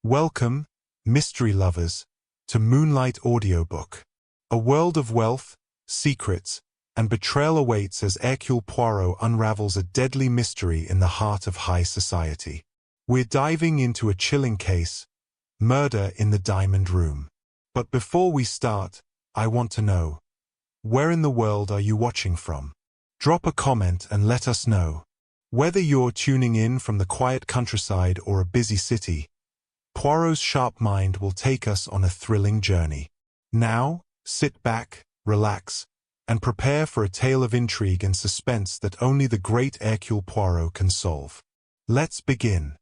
Welcome, mystery lovers, to Moonlight Audiobook. A world of wealth, secrets, and betrayal awaits as Hercule Poirot unravels a deadly mystery in the heart of high society. We're diving into a chilling case, murder in the Diamond Room. But before we start, I want to know, where in the world are you watching from? Drop a comment and let us know. Whether you're tuning in from the quiet countryside or a busy city, Poirot's sharp mind will take us on a thrilling journey. Now, sit back, relax, and prepare for a tale of intrigue and suspense that only the great Hercule Poirot can solve. Let's begin.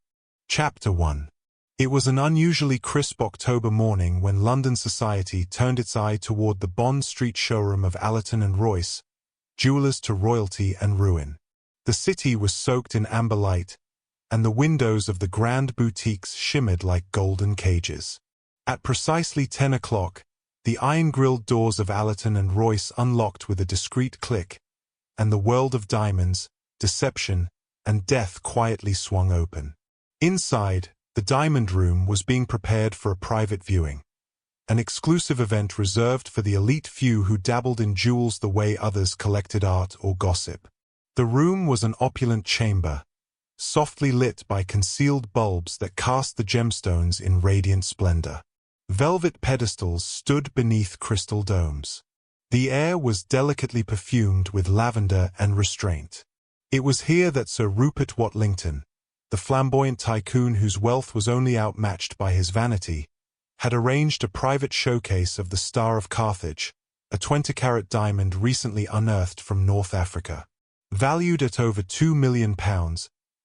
Chapter 1. It was an unusually crisp October morning when London society turned its eye toward the Bond Street showroom of Allerton and Royce, jewelers to royalty and ruin. The city was soaked in amber light, and the windows of the grand boutiques shimmered like golden cages. At precisely 10 o'clock, the iron-grilled doors of Allerton and Royce unlocked with a discreet click, and the world of diamonds, deception, and death quietly swung open. Inside, the Diamond Room was being prepared for a private viewing, an exclusive event reserved for the elite few who dabbled in jewels the way others collected art or gossip. The room was an opulent chamber, softly lit by concealed bulbs that cast the gemstones in radiant splendor. Velvet pedestals stood beneath crystal domes. The air was delicately perfumed with lavender and restraint. It was here that Sir Rupert Watlington, the flamboyant tycoon whose wealth was only outmatched by his vanity, had arranged a private showcase of the Star of Carthage, a 20-carat diamond recently unearthed from North Africa. Valued at over £2 million,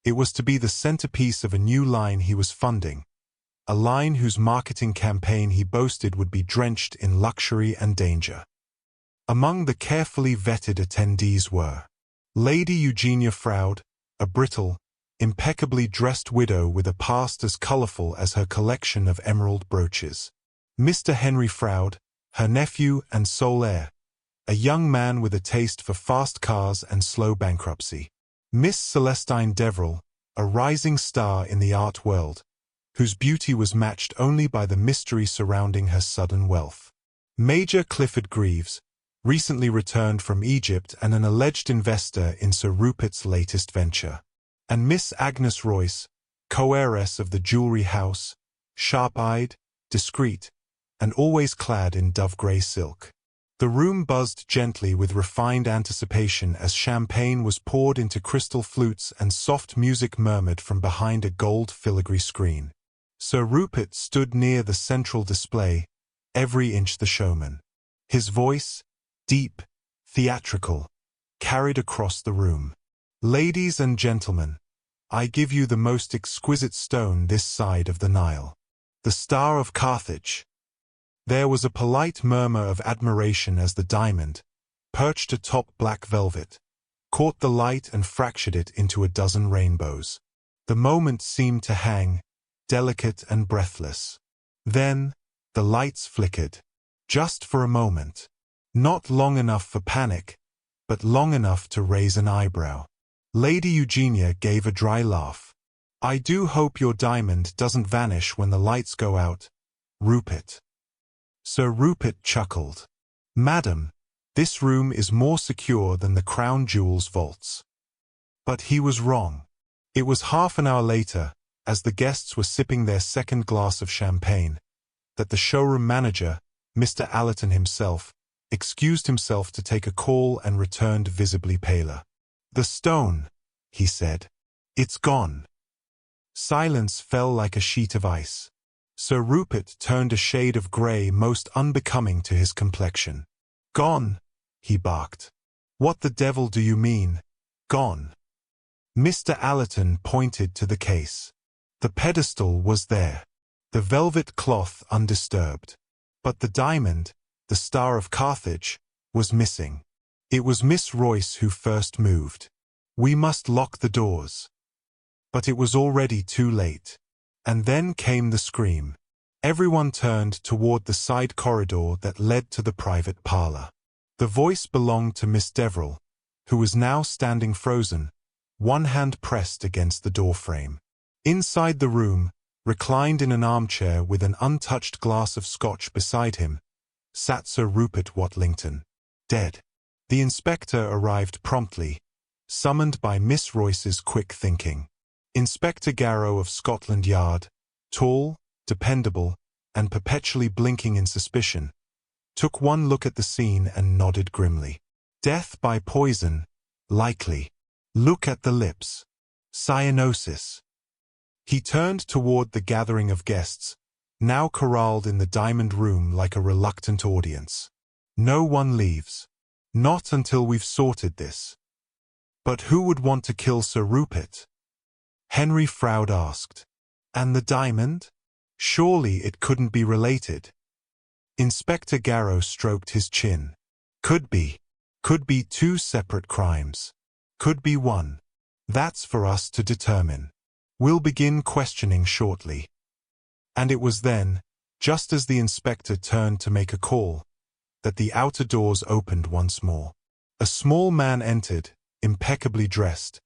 it was to be the centerpiece of a new line he was funding, a line whose marketing campaign he boasted would be drenched in luxury and danger. Among the carefully vetted attendees were Lady Eugenia Froude, a brittle, impeccably dressed widow with a past as colorful as her collection of emerald brooches; Mr. Henry Froude, her nephew and sole heir, a young man with a taste for fast cars and slow bankruptcy; Miss Celestine Deverell, a rising star in the art world, whose beauty was matched only by the mystery surrounding her sudden wealth; Major Clifford Greaves, recently returned from Egypt and an alleged investor in Sir Rupert's latest venture; and Miss Agnes Royce, co-heiress of the jewelry house, sharp-eyed, discreet, and always clad in dove-grey silk. The room buzzed gently with refined anticipation as champagne was poured into crystal flutes and soft music murmured from behind a gold filigree screen. Sir Rupert stood near the central display, every inch the showman. His voice, deep, theatrical, carried across the room. "Ladies and gentlemen, I give you the most exquisite stone this side of the Nile, the Star of Carthage." There was a polite murmur of admiration as the diamond, perched atop black velvet, caught the light and fractured it into a dozen rainbows. The moment seemed to hang, delicate and breathless. Then, the lights flickered. Just for a moment. Not long enough for panic, but long enough to raise an eyebrow. Lady Eugenia gave a dry laugh. "I do hope your diamond doesn't vanish when the lights go out, Rupert." Sir Rupert chuckled. "Madam, this room is more secure than the crown jewels vaults." But he was wrong. It was half an hour later, as the guests were sipping their second glass of champagne, that the showroom manager, Mr. Allerton himself, excused himself to take a call and returned visibly paler. "The stone," he said. "It's gone." Silence fell like a sheet of ice. Sir Rupert turned a shade of grey most unbecoming to his complexion. "Gone?" he barked. "What the devil do you mean, gone?" Mr. Allerton pointed to the case. The pedestal was there, the velvet cloth undisturbed. But the diamond, the Star of Carthage, was missing. It was Miss Royce who first moved. "We must lock the doors." But it was already too late. And then came the scream. Everyone turned toward the side corridor that led to the private parlor. The voice belonged to Miss Deverell, who was now standing frozen, one hand pressed against the doorframe. Inside the room, Reclined in an armchair with an untouched glass of scotch beside him, sat Sir Rupert Watlington, dead. The inspector arrived promptly, summoned by Miss Royce's quick thinking. Inspector Garrow of Scotland Yard, tall, dependable, and perpetually blinking in suspicion, took one look at the scene and nodded grimly. Death by poison, likely. Look at the lips. Cyanosis. He turned toward the gathering of guests, now corralled in the diamond room like a reluctant audience. No one leaves. Not until we've sorted this. But who would want to kill Sir Rupert? Henry Froud asked. And the diamond? Surely it couldn't be related. Inspector Garrow stroked his chin. Could be. Could be two separate crimes. Could be one. That's for us to determine. We'll begin questioning shortly. And it was then, just as the inspector turned to make a call, that the outer doors opened once more. A small man entered, impeccably dressed,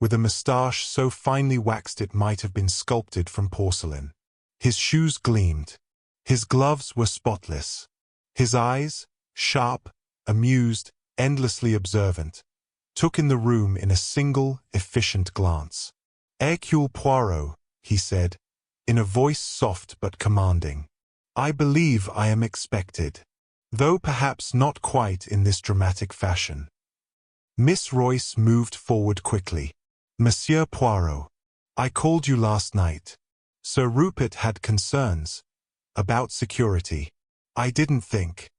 with a moustache so finely waxed it might have been sculpted from porcelain. His shoes gleamed. His gloves were spotless. His eyes, sharp, amused, endlessly observant, took in the room in a single, efficient glance. Hercule Poirot, he said, in a voice soft but commanding. I believe I am expected, though perhaps not quite in this dramatic fashion. Miss Royce moved forward quickly. Monsieur Poirot, I called you last night. Sir Rupert had concerns about security. I didn't think.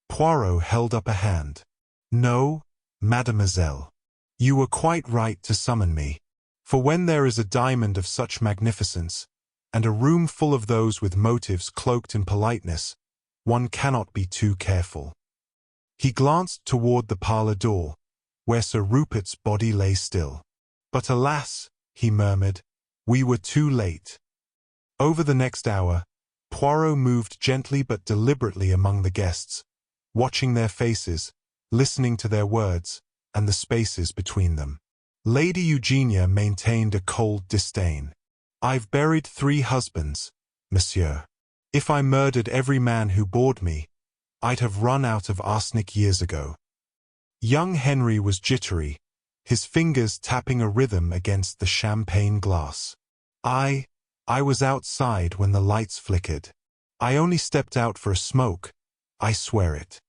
Poirot held up a hand. No, mademoiselle. You were quite right to summon me. For when there is a diamond of such magnificence, and a room full of those with motives cloaked in politeness, one cannot be too careful. He glanced toward the parlor door, where Sir Rupert's body lay still. But alas, he murmured, we were too late. Over the next hour, Poirot moved gently but deliberately among the guests, watching their faces, listening to their words, and the spaces between them. Lady Eugenia maintained a cold disdain. I've buried 3 husbands, monsieur. If I murdered every man who bored me, I'd have run out of arsenic years ago. Young Henry was jittery, his fingers tapping a rhythm against the champagne glass. I was outside when the lights flickered. I only stepped out for a smoke, I swear it.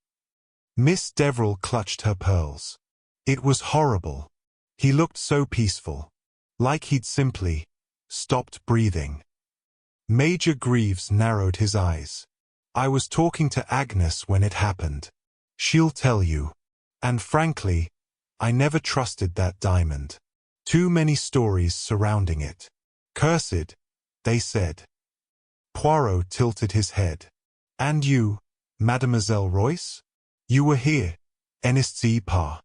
Miss Deverell clutched her pearls. It was horrible. He looked so peaceful, like he'd simply stopped breathing. Major Greaves narrowed his eyes. I was talking to Agnes when it happened. She'll tell you. And frankly, I never trusted that diamond. Too many stories surrounding it. Cursed, they said. Poirot tilted his head. And you, Mademoiselle Royce? You were here, n'est-ce pas?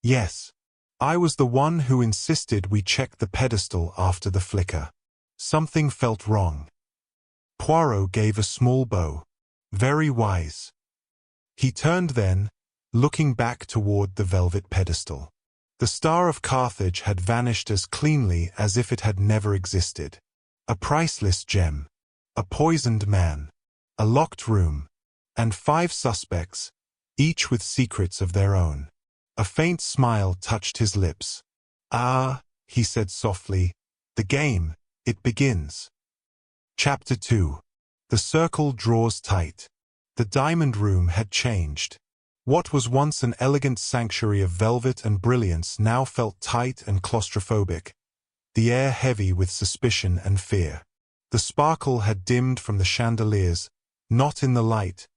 Yes. I was the one who insisted we check the pedestal after the flicker. Something felt wrong. Poirot gave a small bow. Very wise. He turned then, looking back toward the velvet pedestal. The star of Carthage had vanished as cleanly as if it had never existed. A priceless gem. A poisoned man. A locked room. And 5 suspects, each with secrets of their own. A faint smile touched his lips. Ah, he said softly, the game, it begins. Chapter 2. The circle draws tight. The diamond room had changed. What was once an elegant sanctuary of velvet and brilliance now felt tight and claustrophobic, the air heavy with suspicion and fear. The sparkle had dimmed from the chandeliers, not in the light,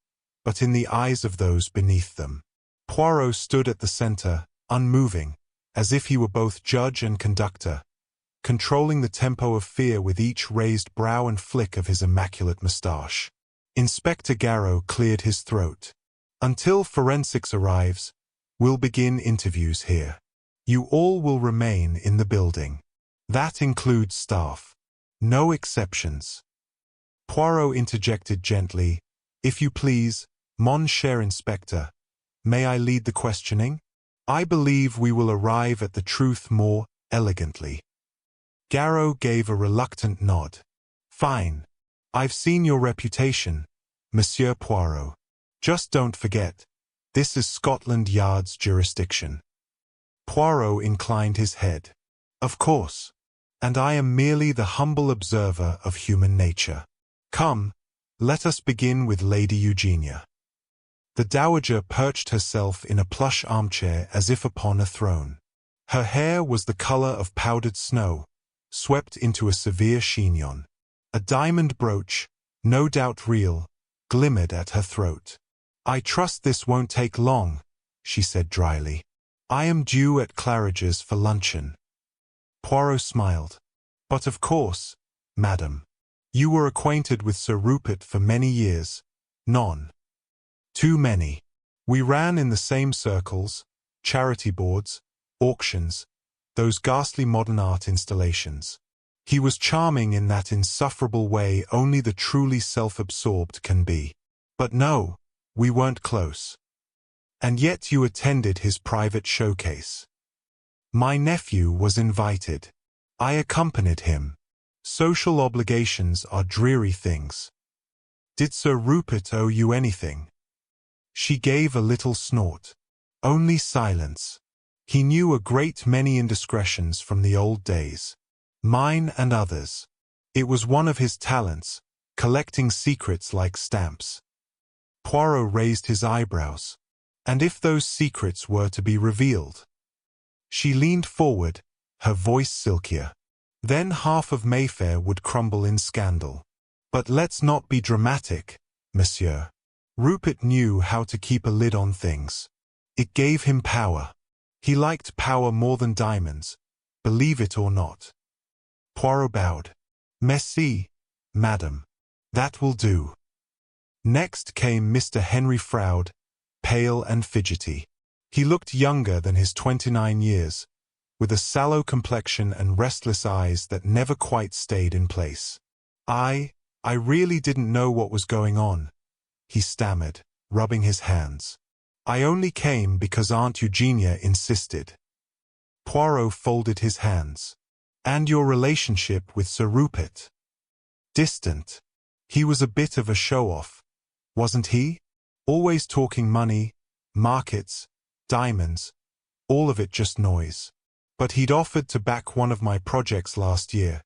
but in the eyes of those beneath them. Poirot stood at the center, unmoving, as if he were both judge and conductor, controlling the tempo of fear with each raised brow and flick of his immaculate moustache. Inspector Garrow cleared his throat. Until forensics arrives, we'll begin interviews here. You all will remain in the building. That includes staff. No exceptions. Poirot interjected gently, if you please, mon cher inspector, may I lead the questioning? I believe we will arrive at the truth more elegantly. Garrow gave a reluctant nod. Fine. I've seen your reputation, Monsieur Poirot. Just don't forget, this is Scotland Yard's jurisdiction. Poirot inclined his head. Of course. And I am merely the humble observer of human nature. Come, let us begin with Lady Eugenia. The dowager perched herself in a plush armchair as if upon a throne. Her hair was the color of powdered snow, swept into a severe chignon. A diamond brooch, no doubt real, glimmered at her throat. I trust this won't take long, she said dryly. I am due at Claridge's for luncheon. Poirot smiled. But of course, madam. You were acquainted with Sir Rupert for many years. None. Too many. We ran in the same circles, charity boards, auctions, those ghastly modern art installations. He was charming in that insufferable way only the truly self-absorbed can be. But no, we weren't close. And yet you attended his private showcase. My nephew was invited. I accompanied him. Social obligations are dreary things. Did Sir Rupert owe you anything? She gave a little snort. Only silence. He knew a great many indiscretions from the old days. Mine and others. It was one of his talents, collecting secrets like stamps. Poirot raised his eyebrows. And if those secrets were to be revealed? She leaned forward, her voice silkier. Then half of Mayfair would crumble in scandal. But let's not be dramatic, monsieur. Rupert knew how to keep a lid on things. It gave him power. He liked power more than diamonds, believe it or not. Poirot bowed. Merci, madam. That will do. Next came Mr. Henry Froude, pale and fidgety. He looked younger than his 29 years, with a sallow complexion and restless eyes that never quite stayed in place. I really didn't know what was going on, he stammered, rubbing his hands. I only came because Aunt Eugenia insisted. Poirot folded his hands. And your relationship with Sir Rupert? Distant. He was a bit of a show-off, wasn't he? Always talking money, markets, diamonds, all of it just noise. But he'd offered to back one of my projects last year,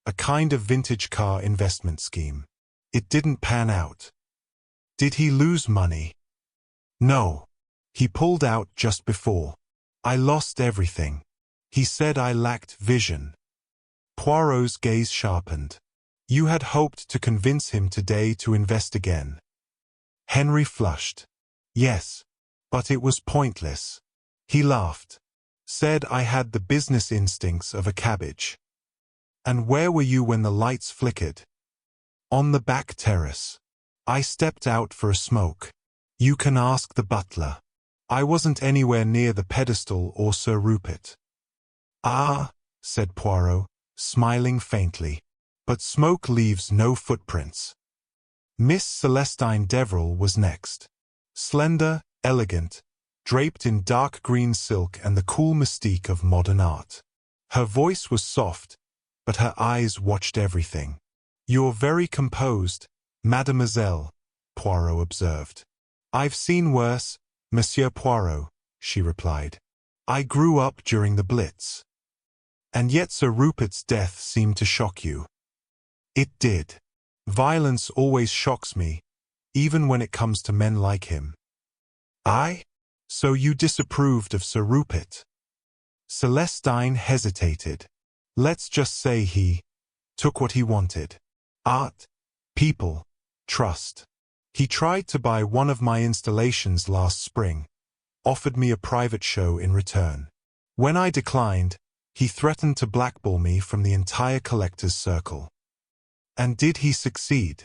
a kind of vintage car investment scheme. It didn't pan out. Did he lose money? No. He pulled out just before. I lost everything. He said I lacked vision. Poirot's gaze sharpened. You had hoped to convince him today to invest again. Henry flushed. Yes, but it was pointless. He laughed. Said I had the business instincts of a cabbage. And where were you when the lights flickered? On the back terrace. I stepped out for a smoke. You can ask the butler. I wasn't anywhere near the pedestal or Sir Rupert. Ah, said Poirot, smiling faintly. But smoke leaves no footprints. Miss Celestine Deverell was next. Slender, elegant, draped in dark green silk and the cool mystique of modern art. Her voice was soft, but her eyes watched everything. You're very composed, mademoiselle, Poirot observed. I've seen worse, Monsieur Poirot, she replied. I grew up during the Blitz. And yet Sir Rupert's death seemed to shock you. It did. Violence always shocks me, even when it comes to men like him. I? So you disapproved of Sir Rupert? Celestine hesitated. Let's just say he took what he wanted. Art, people, trust. He tried to buy one of my installations last spring, offered me a private show in return. When I declined, he threatened to blackball me from the entire collector's circle. And did he succeed?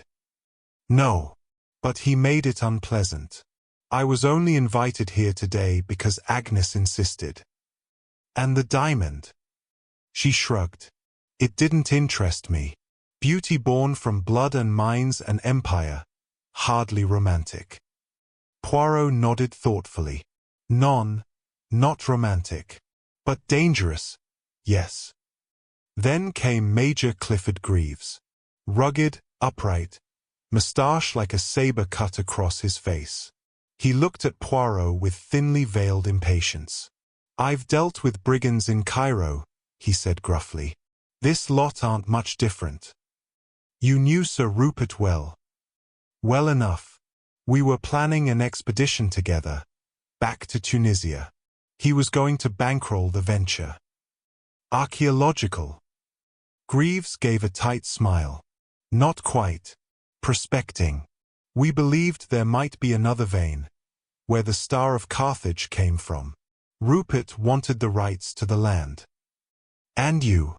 No. But he made it unpleasant. I was only invited here today because Agnes insisted. And the diamond? She shrugged. It didn't interest me. Beauty born from blood and mines and empire. Hardly romantic. Poirot nodded thoughtfully. Not romantic. But dangerous, yes. Then came Major Clifford Greaves. rugged, upright, moustache like a saber cut across his face. He looked at Poirot with thinly veiled impatience. "I've dealt with brigands in Cairo," he said gruffly. "This lot aren't much different." "You knew Sir Rupert well." "Well enough. We were planning an expedition together, back to Tunisia. He was going to bankroll the venture." "Archaeological?" Greaves gave a tight smile. "Not quite. Prospecting. We believed there might be another vein, where the Star of Carthage came from. Rupert wanted the rights to the land." "And you?"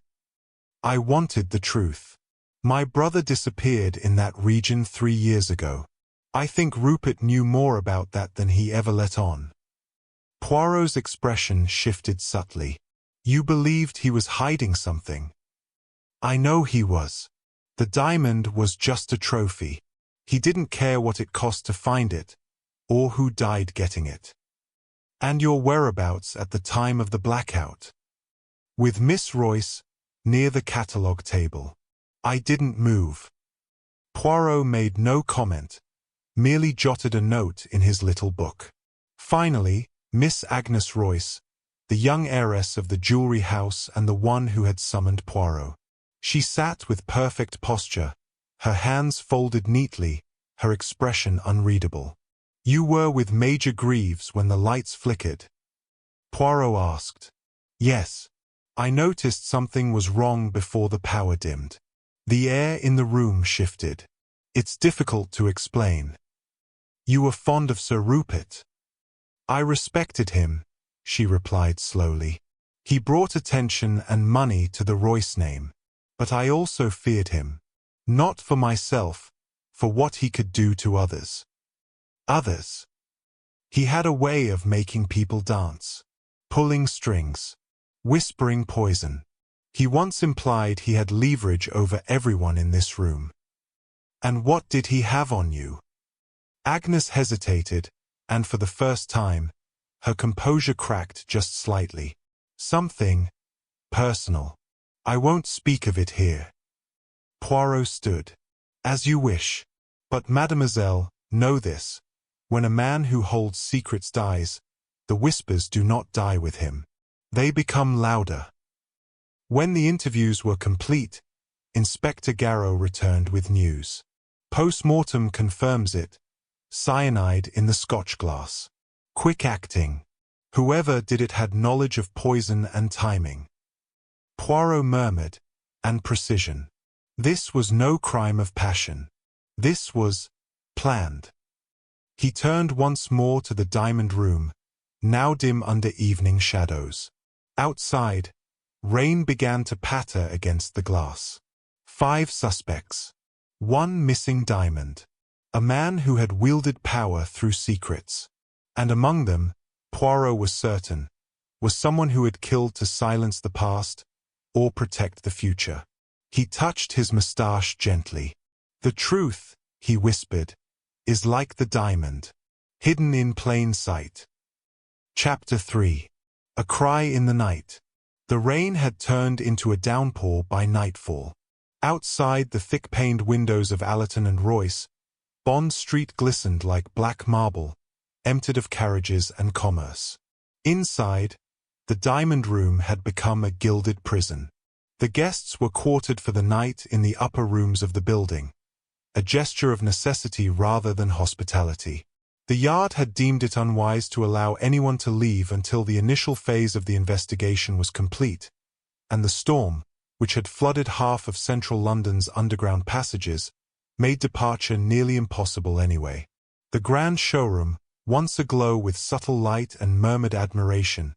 "I wanted the truth. My brother disappeared in that region 3 years ago. I think Rupert knew more about that than he ever let on." Poirot's expression shifted subtly. "You believed he was hiding something?" "I know he was. The diamond was just a trophy. He didn't care what it cost to find it, or who died getting it." "And your whereabouts at the time of the blackout?" "With Miss Royce, near the catalogue table. I didn't move." Poirot made no comment, merely jotted a note in his little book. Finally, Miss Agnes Royce, the young heiress of the jewelry house and the one who had summoned Poirot. She sat with perfect posture, her hands folded neatly, her expression unreadable. "You were with Major Greaves when the lights flickered?" Poirot asked. "Yes. I noticed something was wrong before the power dimmed. The air in the room shifted. It's difficult to explain." "You were fond of Sir Rupert?" "I respected him," she replied slowly. "He brought attention and money to the Royce name. But I also feared him. Not for myself, for what he could do to others." "Others?" "He had a way of making people dance, pulling strings, whispering poison. He once implied he had leverage over everyone in this room." "And what did he have on you?" Agnes hesitated, and for the first time, her composure cracked just slightly. "Something personal. I won't speak of it here." Poirot stood. "As you wish. But mademoiselle, know this. When a man who holds secrets dies, the whispers do not die with him. They become louder." When the interviews were complete, Inspector Garrow returned with news. "Post-mortem confirms it. Cyanide in the Scotch glass. Quick acting. Whoever did it had knowledge of poison and timing." Poirot murmured, "And precision. This was no crime of passion. This was planned." He turned once more to the diamond room, now dim under evening shadows. Outside, rain began to patter against the glass. 5 suspects. 1 missing diamond. A man who had wielded power through secrets. And among them, Poirot was certain, was someone who had killed to silence the past or protect the future. He touched his moustache gently. "The truth," he whispered, "is like the diamond, hidden in plain sight." Chapter 3. A Cry in the Night. The rain had turned into a downpour by nightfall. Outside the thick-paned windows of Allerton and Royce, Bond Street glistened like black marble, emptied of carriages and commerce. Inside, the diamond room had become a gilded prison. The guests were quartered for the night in the upper rooms of the building, a gesture of necessity rather than hospitality. The Yard had deemed it unwise to allow anyone to leave until the initial phase of the investigation was complete, and the storm, which had flooded half of central London's underground passages, made departure nearly impossible anyway. The grand showroom, once aglow with subtle light and murmured admiration,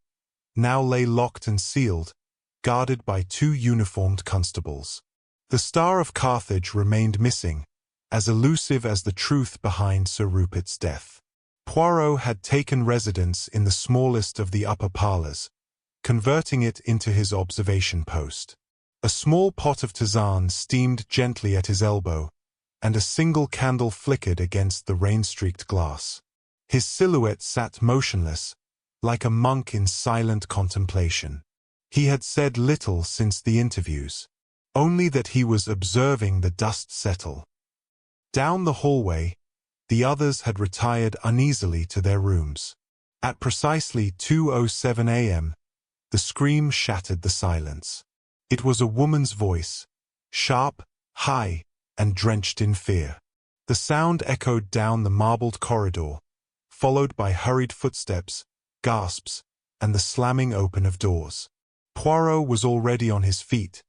now lay locked and sealed, guarded by 2 uniformed constables. The Star of Carthage remained missing, as elusive as the truth behind Sir Rupert's death. Poirot had taken residence in the smallest of the upper parlours, converting it into his observation post. A small pot of tisane steamed gently at his elbow, and a single candle flickered against the rain-streaked glass. His silhouette sat motionless, like a monk in silent contemplation. He had said little since the interviews. only that he was observing the dust settle. Down the hallway, the others had retired uneasily to their rooms. At precisely 2:07 a.m., the scream shattered the silence. It was a woman's voice, sharp, high, and drenched in fear. The sound echoed down the marbled corridor, followed by hurried footsteps, gasps, and the slamming open of doors. Poirot was already on his feet,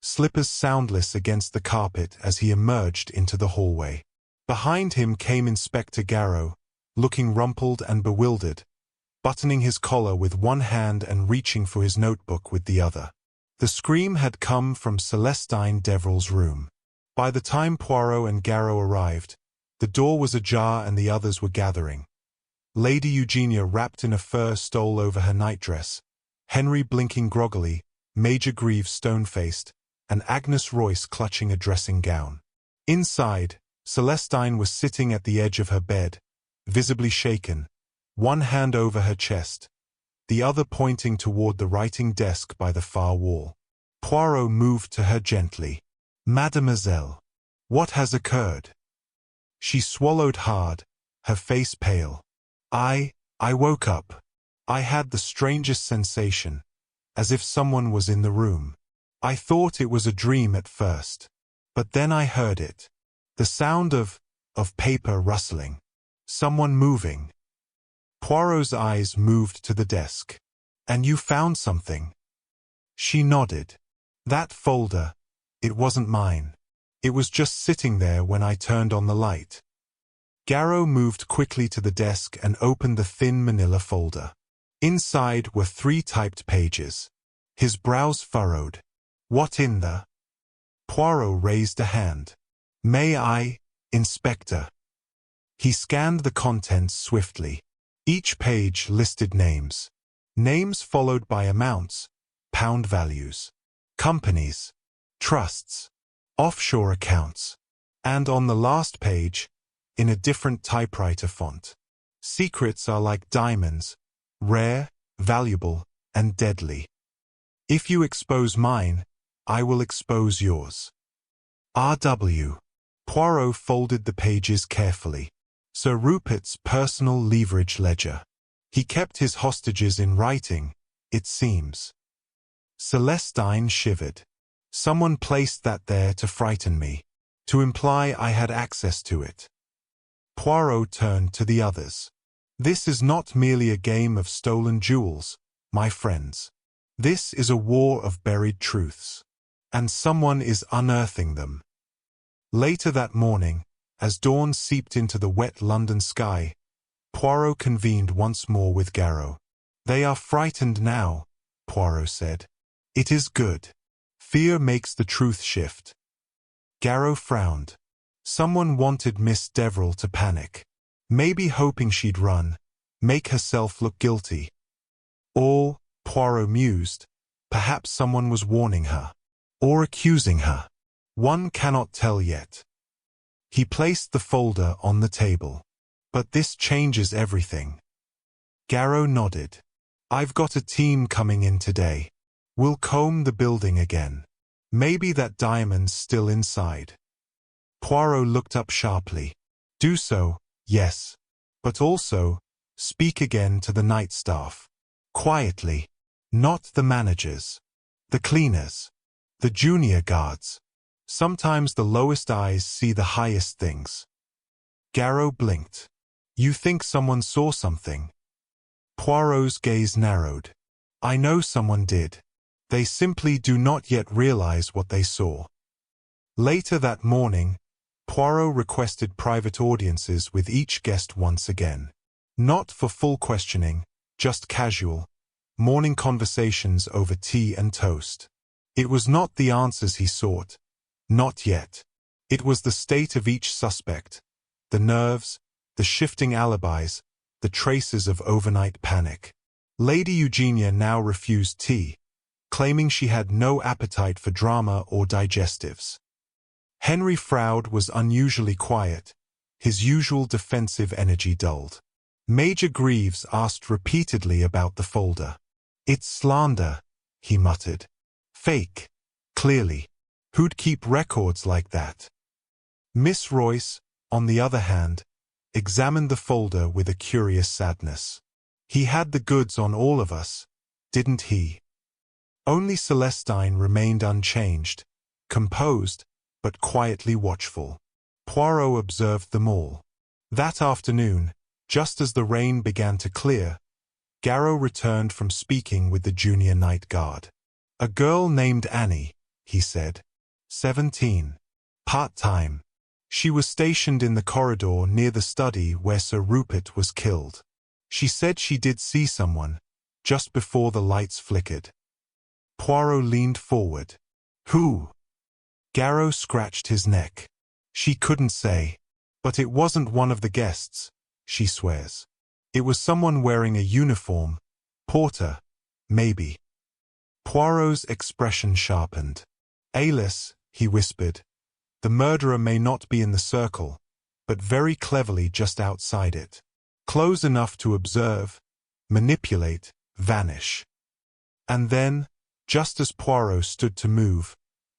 slippers soundless against the carpet as he emerged into the hallway. Behind him came Inspector Garrow, looking rumpled and bewildered, buttoning his collar with one hand and reaching for his notebook with the other. The scream had come from Celestine Deverell's room. By the time Poirot and Garrow arrived, the door was ajar and the others were gathering. Lady Eugenia wrapped in a fur stole over her nightdress, Henry blinking groggily, Major Greaves stone-faced, and Agnes Royce clutching a dressing gown. Inside, Celestine was sitting at the edge of her bed, visibly shaken, one hand over her chest, the other pointing toward the writing desk by the far wall. Poirot moved to her gently. "Mademoiselle, what has occurred?" She swallowed hard, her face pale. I woke up. I had the strangest sensation, as if someone was in the room. I thought it was a dream at first, but then I heard it. The sound of paper rustling. Someone moving. Poirot's eyes moved to the desk. "And you found something?" She nodded. "That folder, it wasn't mine. It was just sitting there when I turned on the light." Garrow moved quickly to the desk and opened the thin manila folder. Inside were 3 typed pages. His brows furrowed. "What in the—" Poirot raised a hand. "May I, Inspector?" He scanned the contents swiftly. Each page listed names. Names followed by amounts, pound values, companies, trusts, offshore accounts, and on the last page, in a different typewriter font, "Secrets are like diamonds, rare, valuable, and deadly. If you expose mine, I will expose yours. R.W." Poirot folded the pages carefully. Sir Rupert's personal leverage ledger. He kept his hostages in writing, it seems. Celestine shivered. Someone placed that there to frighten me, to imply I had access to it. Poirot turned to the others. "This is not merely a game of stolen jewels, my friends. This is a war of buried truths. And someone is unearthing them." Later that morning, as dawn seeped into the wet London sky, Poirot convened once more with Garrow. "They are frightened now," Poirot said. "It is good. Fear makes the truth shift." Garrow frowned. Someone wanted Miss Deverell to panic. Maybe hoping she'd run, make herself look guilty. Or, Poirot mused, perhaps someone was warning her. Or accusing her. One cannot tell yet. He placed the folder on the table. "But this changes everything." Garrow nodded. "I've got a team coming in today. We'll comb the building again. Maybe that diamond's still inside." Poirot looked up sharply. "Do so, yes. But also, speak again to the night staff. Quietly. Not the managers. The cleaners. The junior guards. Sometimes the lowest eyes see the highest things." Garrow blinked. "You think someone saw something?" Poirot's gaze narrowed. "I know someone did. They simply do not yet realize what they saw." Later that morning, Poirot requested private audiences with each guest once again. Not for full questioning, just casual, morning conversations over tea and toast. It was not the answers he sought. Not yet. It was the state of each suspect, the nerves, the shifting alibis, the traces of overnight panic. Lady Eugenia now refused tea, claiming she had no appetite for drama or digestives. Henry Froude was unusually quiet, his usual defensive energy dulled. Major Greaves asked repeatedly about the folder. "It's slander," he muttered. "Fake, clearly. Who'd keep records like that? Miss Royce, on the other hand, examined the folder with a curious sadness. He had the goods on all of us, didn't he? Only Celestine remained unchanged, composed, but quietly watchful. Poirot observed them all. That afternoon, just as the rain began to clear, Garrow returned from speaking with the junior night guard. A girl named Annie, he said. 17. Part-time. She was stationed in the corridor near the study where Sir Rupert was killed. She said she did see someone, just before the lights flickered. Poirot leaned forward. Who? Garrow scratched his neck. She couldn't say. But it wasn't one of the guests, she swears. It was someone wearing a uniform, porter, maybe. Poirot's expression sharpened. Alice, he whispered. The murderer may not be in the circle, but very cleverly just outside it. Close enough to observe, manipulate, vanish. And then, just as Poirot stood to move,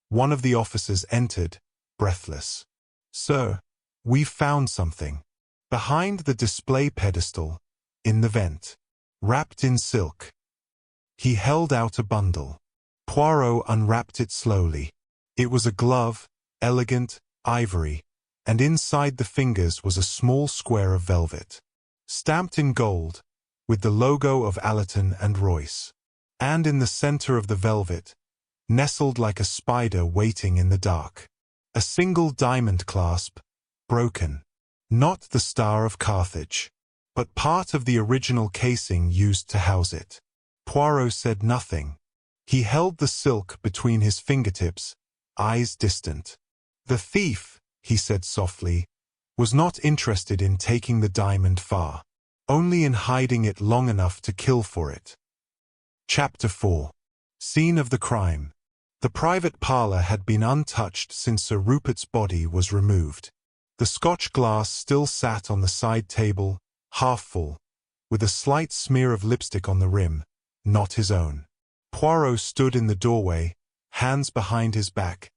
one of the officers entered, breathless. Sir, we've found something. Behind the display pedestal, in the vent, wrapped in silk. He held out a bundle. Poirot unwrapped it slowly. It was a glove, elegant, ivory, and inside the fingers was a small square of velvet, stamped in gold, with the logo of Allerton and Royce. And in the center of the velvet, nestled like a spider waiting in the dark, a single diamond clasp, broken. Not the Star of Carthage, but part of the original casing used to house it. Poirot said nothing. He held the silk between his fingertips, eyes distant. The thief, he said softly, was not interested in taking the diamond far, only in hiding it long enough to kill for it. Chapter 4. Scene of the crime. The private parlour had been untouched since Sir Rupert's body was removed. The Scotch glass still sat on the side table, half full, with a slight smear of lipstick on the rim, not his own. Poirot stood in the doorway, hands behind his back,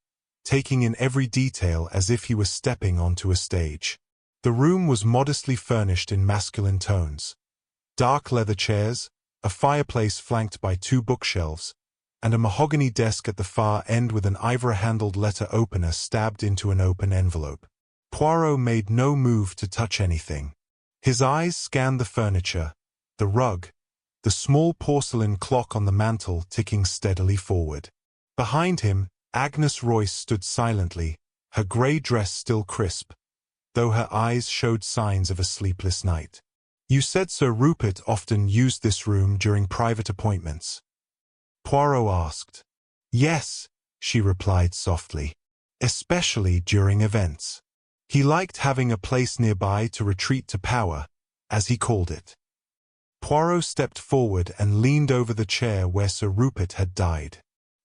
taking in every detail as if he was stepping onto a stage. The room was modestly furnished in masculine tones. Dark leather chairs, a fireplace flanked by 2 bookshelves, and a mahogany desk at the far end with an ivory-handled letter opener stabbed into an open envelope. Poirot made no move to touch anything. His eyes scanned the furniture, the rug, the small porcelain clock on the mantel ticking steadily forward. Behind him, Agnes Royce stood silently, her grey dress still crisp, though her eyes showed signs of a sleepless night. You said Sir Rupert often used this room during private appointments? Poirot asked. Yes, she replied softly, especially during events. He liked having a place nearby to retreat to power, as he called it. Poirot stepped forward and leaned over the chair where Sir Rupert had died.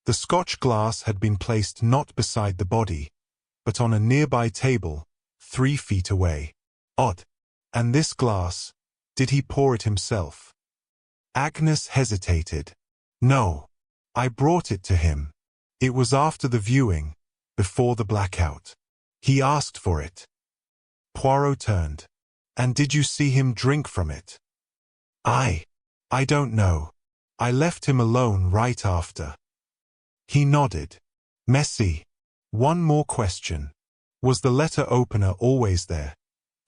The Scotch glass had been placed not beside the body, but on a nearby table, 3 feet away. Odd. And this glass, did he pour it himself? Agnes hesitated. No. I brought it to him. It was after the viewing, before the blackout. He asked for it. Poirot turned. And did you see him drink from it? I don't know. I left him alone right after. He nodded. Merci. One more question. Was the letter opener always there,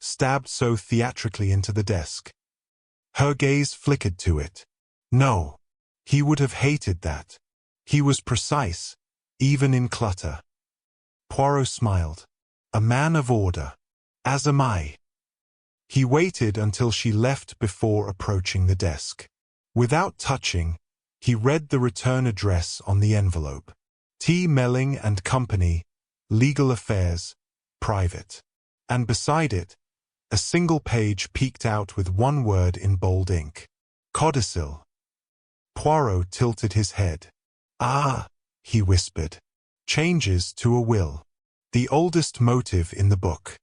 stabbed so theatrically into the desk? Her gaze flickered to it. No. He would have hated that. He was precise, even in clutter. Poirot smiled. A man of order. As am I. He waited until she left before approaching the desk. Without touching, he read the return address on the envelope. T. Melling and Company, Legal Affairs, Private. And beside it, a single page peeked out with one word in bold ink. Codicil. Poirot tilted his head. Ah, he whispered. Changes to a will. The oldest motive in the book.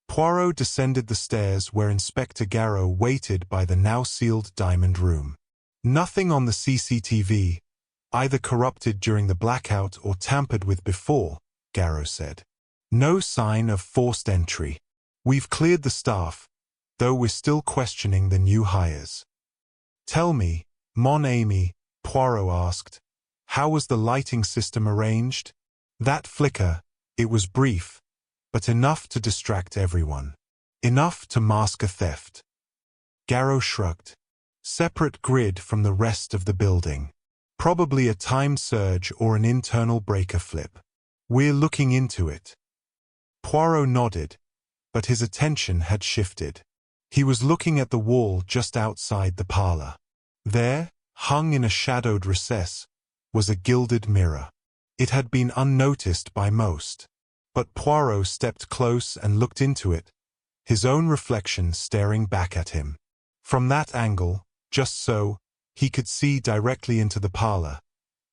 Poirot descended the stairs where Inspector Garrow waited by the now-sealed diamond room. Nothing on the CCTV, Either corrupted during the blackout or tampered with before, Garrow said. No sign of forced entry. We've cleared the staff, though we're still questioning the new hires. Tell me, mon ami, Poirot asked, how was the lighting system arranged? That flicker, it was brief, but enough to distract everyone. Enough to mask a theft. Garrow shrugged. Separate grid from the rest of the building. Probably a time surge or an internal breaker flip. We're looking into it. Poirot nodded, but his attention had shifted. He was looking at the wall just outside the parlor. There, hung in a shadowed recess, was a gilded mirror. It had been unnoticed by most. But Poirot stepped close and looked into it, his own reflection staring back at him. From that angle, just so, he could see directly into the parlor,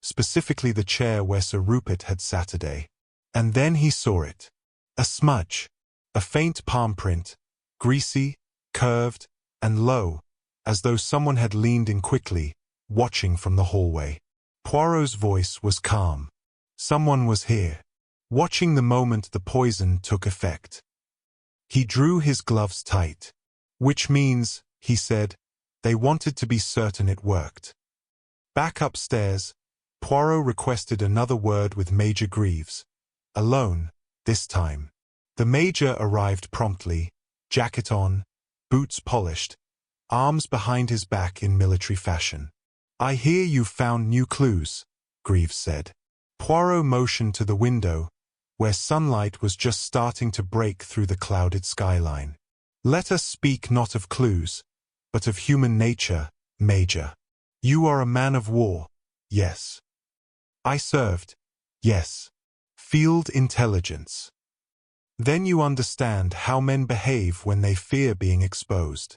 specifically the chair where Sir Rupert had sat today. And then he saw it. A smudge. A faint palm print, greasy, curved, and low, as though someone had leaned in quickly, watching from the hallway. Poirot's voice was calm. Someone was here, watching the moment the poison took effect. He drew his gloves tight. Which means, he said, they wanted to be certain it worked. Back upstairs, Poirot requested another word with Major Greaves. Alone, this time. The Major arrived promptly, jacket on, boots polished, arms behind his back in military fashion. I hear you've found new clues, Greaves said. Poirot motioned to the window, where sunlight was just starting to break through the clouded skyline. Let us speak not of clues, but of human nature, Major. You are a man of war, yes. I served, yes. Field intelligence. Then you understand how men behave when they fear being exposed.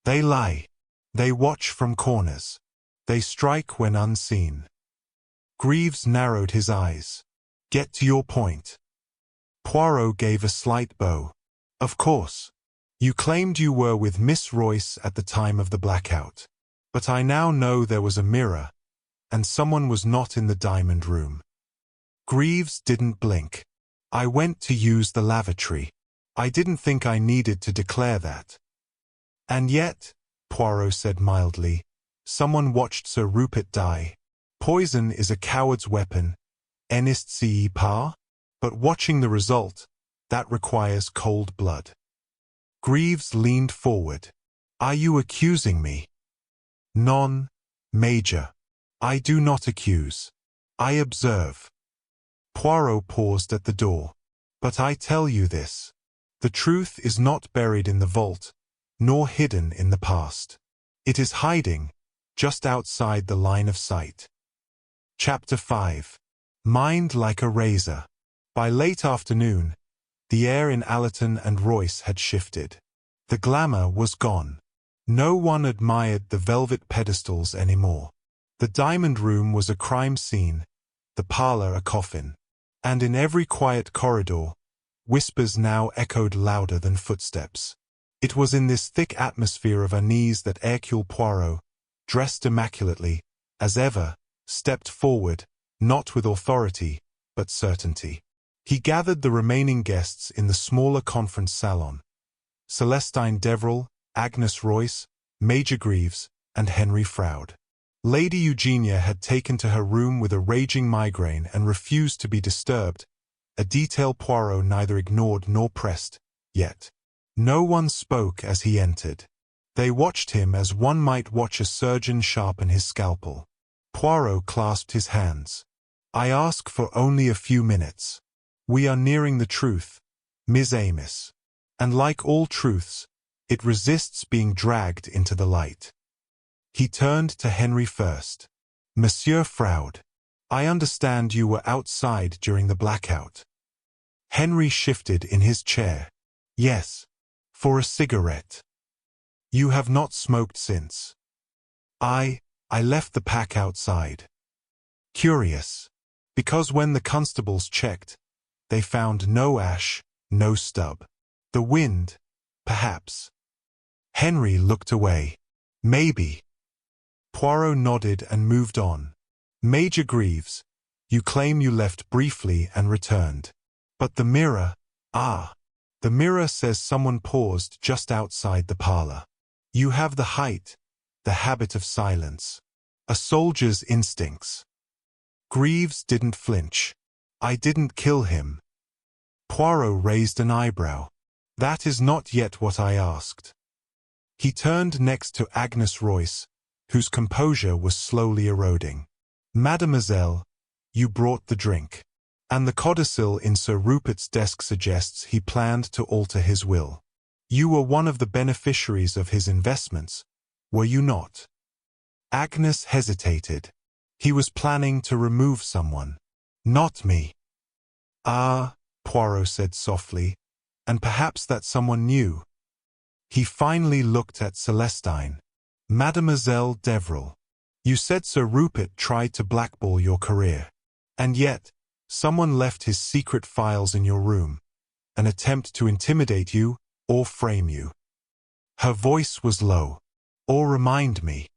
They lie. They watch from corners. They strike when unseen. Greaves narrowed his eyes. Get to your point. Poirot gave a slight bow. Of course. You claimed you were with Miss Royce at the time of the blackout. But I now know there was a mirror, and someone was not in the diamond room. Greaves didn't blink. I went to use the lavatory. I didn't think I needed to declare that. And yet, Poirot said mildly, someone watched Sir Rupert die. Poison is a coward's weapon, n'est-ce pas? But watching the result, that requires cold blood. Greaves leaned forward. Are you accusing me? Non, Major. I do not accuse. I observe. Poirot paused at the door. But I tell you this. The truth is not buried in the vault, nor hidden in the past. It is hiding, just outside the line of sight. Chapter 5. Mind like a razor. By late afternoon, the air in Allerton and Royce had shifted. The glamour was gone. No one admired the velvet pedestals anymore. The diamond room was a crime scene, the parlor a coffin. And in every quiet corridor, whispers now echoed louder than footsteps. It was in this thick atmosphere of unease that Hercule Poirot, dressed immaculately, as ever, stepped forward, not with authority, but certainty. He gathered the remaining guests in the smaller conference salon. Celestine Deverell, Agnes Royce, Major Greaves, and Henry Froude. Lady Eugenia had taken to her room with a raging migraine and refused to be disturbed, a detail Poirot neither ignored nor pressed, yet. No one spoke as he entered. They watched him as one might watch a surgeon sharpen his scalpel. Poirot clasped his hands. I ask for only a few minutes. We are nearing the truth, Miss Amos. And like all truths, it resists being dragged into the light. He turned to Henry first. Monsieur Froude, I understand you were outside during the blackout. Henry shifted in his chair. Yes, for a cigarette. You have not smoked since. I left the pack outside. Curious. Because when the constables checked, they found no ash, no stub. The wind, perhaps. Henry looked away. Maybe. Poirot nodded and moved on. Major Greaves, you claim you left briefly and returned. But the mirror, the mirror says someone paused just outside the parlor. You have the height, the habit of silence. A soldier's instincts. Greaves didn't flinch. I didn't kill him. Poirot raised an eyebrow. That is not yet what I asked. He turned next to Agnes Royce, whose composure was slowly eroding. Mademoiselle, you brought the drink. And the codicil in Sir Rupert's desk suggests he planned to alter his will. You were one of the beneficiaries of his investments, were you not? Agnes hesitated. He was planning to remove someone. Not me. Ah, Poirot said softly, and perhaps that someone knew. He finally looked at Celestine. Mademoiselle Deverell, you said Sir Rupert tried to blackball your career. And yet, someone left his secret files in your room, an attempt to intimidate you or frame you. Her voice was low. Or remind me.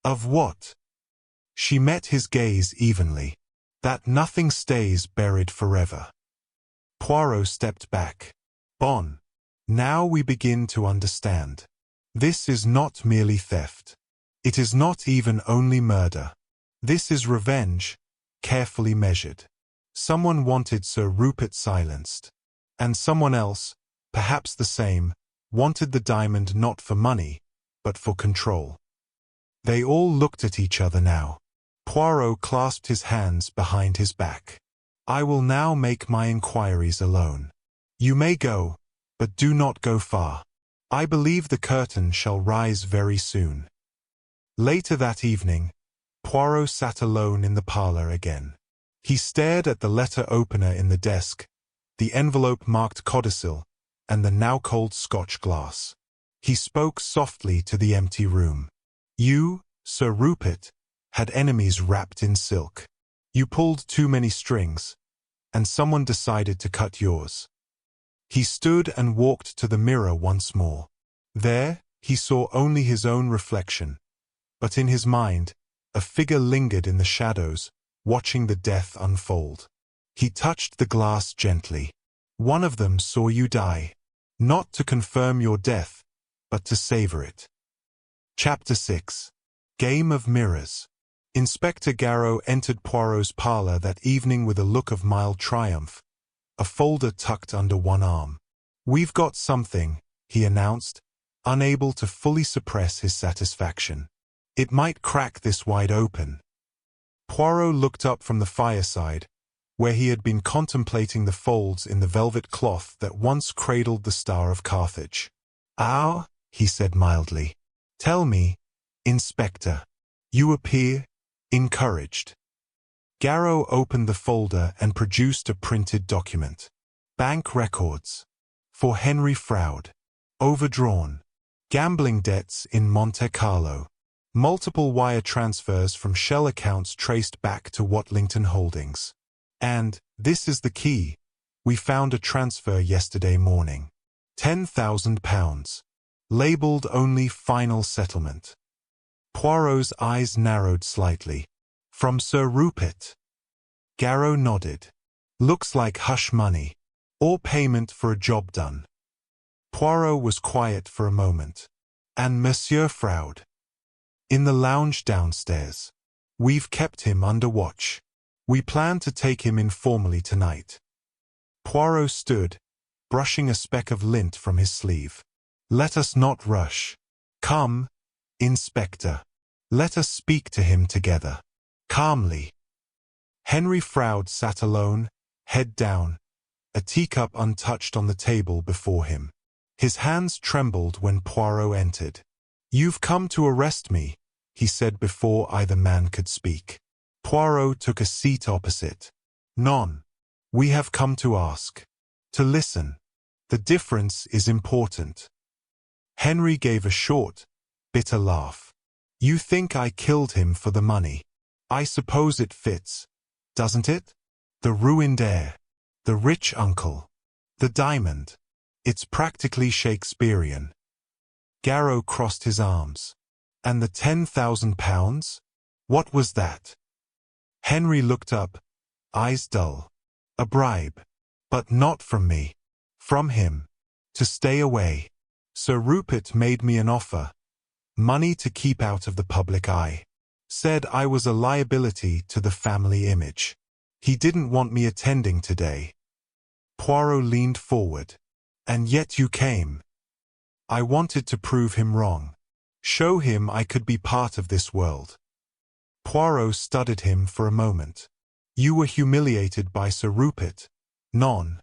Of what? She met his gaze evenly. That nothing stays buried forever. Poirot stepped back. Bon. Now we begin to understand. This is not merely theft. It is not even only murder. This is revenge, carefully measured. Someone wanted Sir Rupert silenced. And someone else, perhaps the same, wanted the diamond not for money, but for control. They all looked at each other now. Poirot clasped his hands behind his back. I will now make my inquiries alone. You may go, but do not go far. I believe the curtain shall rise very soon. Later that evening, Poirot sat alone in the parlor again. He stared at the letter opener in the desk, the envelope marked codicil, and the now cold Scotch glass. He spoke softly to the empty room. You, Sir Rupert, had enemies wrapped in silk. You pulled too many strings, and someone decided to cut yours. He stood and walked to the mirror once more. There, he saw only his own reflection, but in his mind, a figure lingered in the shadows, watching the death unfold. He touched the glass gently. One of them saw you die, not to confirm your death, but to savor it. Chapter 6. Game of Mirrors. Inspector Garrow entered Poirot's parlor that evening with a look of mild triumph, a folder tucked under one arm. We've got something, he announced, unable to fully suppress his satisfaction. It might crack this wide open. Poirot looked up from the fireside, where he had been contemplating the folds in the velvet cloth that once cradled the Star of Carthage. Ah, he said mildly. Tell me, Inspector. You appear encouraged. Garrow opened the folder and produced a printed document. Bank records. For Henry Froude. Overdrawn. Gambling debts in Monte Carlo. Multiple wire transfers from shell accounts traced back to Watlington Holdings. And, this is the key, we found a transfer yesterday morning. £10,000. Labeled only final settlement. Poirot's eyes narrowed slightly. From Sir Rupert. Garrow nodded. Looks like hush money. Or payment for a job done. Poirot was quiet for a moment. And Monsieur Froude? In the lounge downstairs. We've kept him under watch. We plan to take him informally tonight. Poirot stood, brushing a speck of lint from his sleeve. Let us not rush. Come, Inspector. Let us speak to him together. Calmly. Henry Froude sat alone, head down, a teacup untouched on the table before him. His hands trembled when Poirot entered. You've come to arrest me, he said before either man could speak. Poirot took a seat opposite. Non. We have come to ask. To listen. The difference is important. Henry gave a short, bitter laugh. You think I killed him for the money. I suppose it fits, doesn't it? The ruined heir. The rich uncle. The diamond. It's practically Shakespearean. Garrow crossed his arms. And the £10,000? What was that? Henry looked up, eyes dull. A bribe. But not from me. From him. To stay away. Sir Rupert made me an offer. Money to keep out of the public eye. Said I was a liability to the family image. He didn't want me attending today. Poirot leaned forward. And yet you came. I wanted to prove him wrong. Show him I could be part of this world. Poirot studied him for a moment. You were humiliated by Sir Rupert. Non.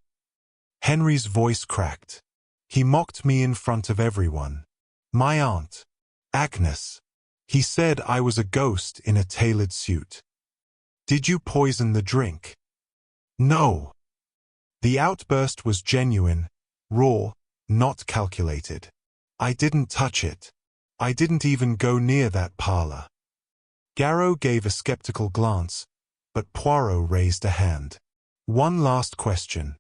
Henry's voice cracked. He mocked me in front of everyone. My aunt. Agnes. He said I was a ghost in a tailored suit. Did you poison the drink? No. The outburst was genuine, raw, not calculated. I didn't touch it. I didn't even go near that parlor. Garrow gave a skeptical glance, but Poirot raised a hand. One last question.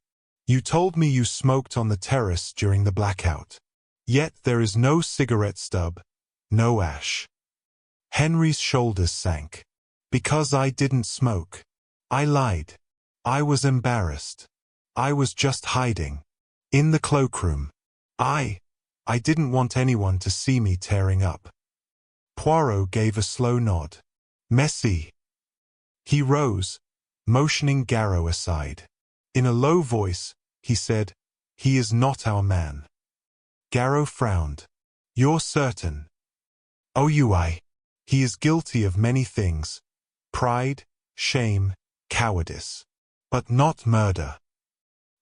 You told me you smoked on the terrace during the blackout. Yet there is no cigarette stub, no ash. Henry's shoulders sank. Because I didn't smoke. I lied. I was embarrassed. I was just hiding. In the cloakroom. I didn't want anyone to see me tearing up. Poirot gave a slow nod. Merci. He rose, motioning Garrow aside. In a low voice, he said, He is not our man. Garrow frowned. You're certain? Oh, he is guilty of many things. Pride, shame, cowardice. But not murder.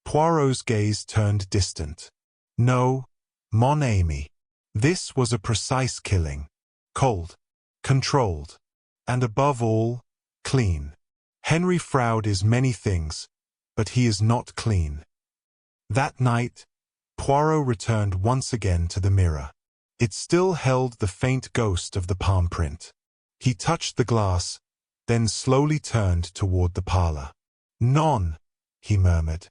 Poirot's gaze turned distant. No, mon ami. This was a precise killing. Cold. Controlled. And above all, clean. Henry Froud is many things, but he is not clean. That night, Poirot returned once again to the mirror. It still held the faint ghost of the palm print. He touched the glass, then slowly turned toward the parlor. Non, he murmured.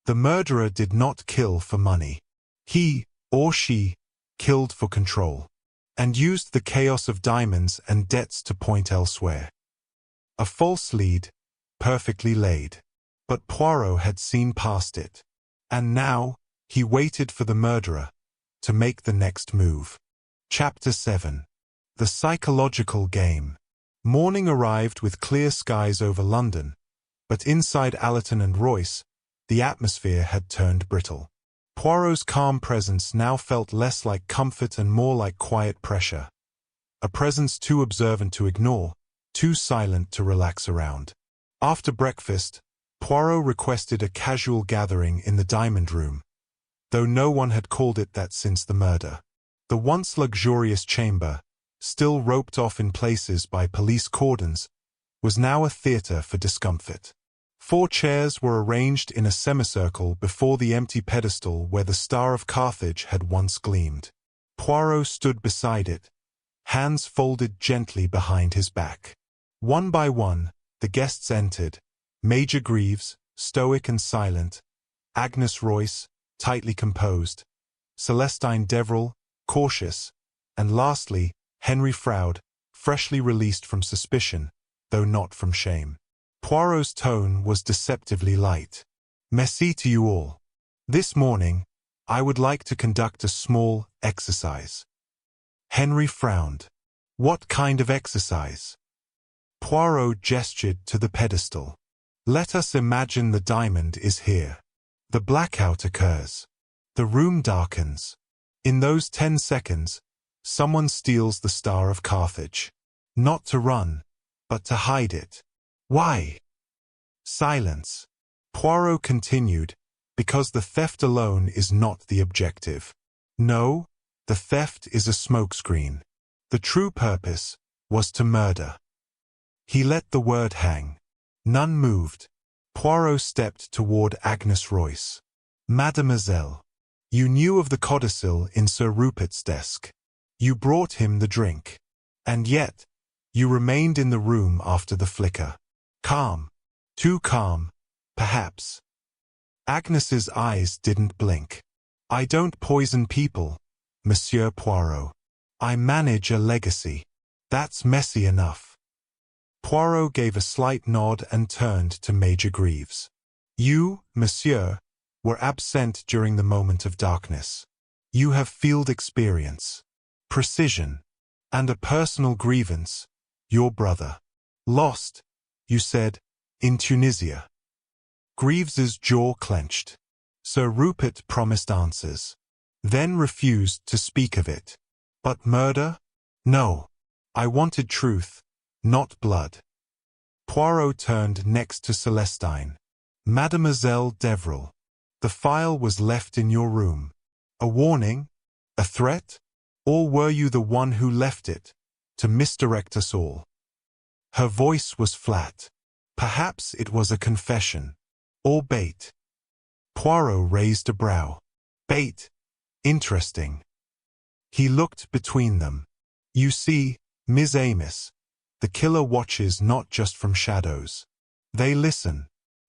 The murderer did not kill for money. He, or she, killed for control, and used the chaos of diamonds and debts to point elsewhere. A false lead, perfectly laid. But Poirot had seen past it. And now, he waited for the murderer to make the next move. Chapter 7. The Psychological Game. Morning arrived with clear skies over London, but inside Allerton and Royce, the atmosphere had turned brittle. Poirot's calm presence now felt less like comfort and more like quiet pressure. A presence too observant to ignore, too silent to relax around. After breakfast, Poirot requested a casual gathering in the diamond room, though no one had called it that since the murder. The once luxurious chamber, still roped off in places by police cordons, was now a theater for discomfort. 4 chairs were arranged in a semicircle before the empty pedestal where the star of Carthage had once gleamed. Poirot stood beside it, hands folded gently behind his back. One by one, the guests entered. Major Greaves, stoic and silent, Agnes Royce, tightly composed, Celestine Deverell, cautious, and lastly, Henry Froud, freshly released from suspicion, though not from shame. Poirot's tone was deceptively light. Merci to you all. This morning, I would like to conduct a small exercise. Henry frowned. What kind of exercise? Poirot gestured to the pedestal. Let us imagine the diamond is here. The blackout occurs. The room darkens. In those 10 seconds, someone steals the Star of Carthage. Not to run, but to hide it. Why? Silence. Poirot continued, because the theft alone is not the objective. No, the theft is a smokescreen. The true purpose was to murder. He let the word hang. None moved. Poirot stepped toward Agnes Royce. Mademoiselle, you knew of the codicil in Sir Rupert's desk. You brought him the drink. And yet, you remained in the room after the flicker. Calm. Too calm, perhaps. Agnes's eyes didn't blink. I don't poison people, Monsieur Poirot. I manage a legacy. That's messy enough. Poirot gave a slight nod and turned to Major Greaves. You, monsieur, were absent during the moment of darkness. You have field experience, precision, and a personal grievance, your brother. Lost, you said, in Tunisia. Greaves's jaw clenched. Sir Rupert promised answers, then refused to speak of it. But murder? No. I wanted truth, not blood. Poirot turned next to Celestine. Mademoiselle Deverell, the file was left in your room. A warning? A threat? Or were you the one who left it, to misdirect us all? Her voice was flat. Perhaps it was a confession. Or bait. Poirot raised a brow. Bait. Interesting. He looked between them. You see, Miss Amos, the killer watches not just from shadows. They listen.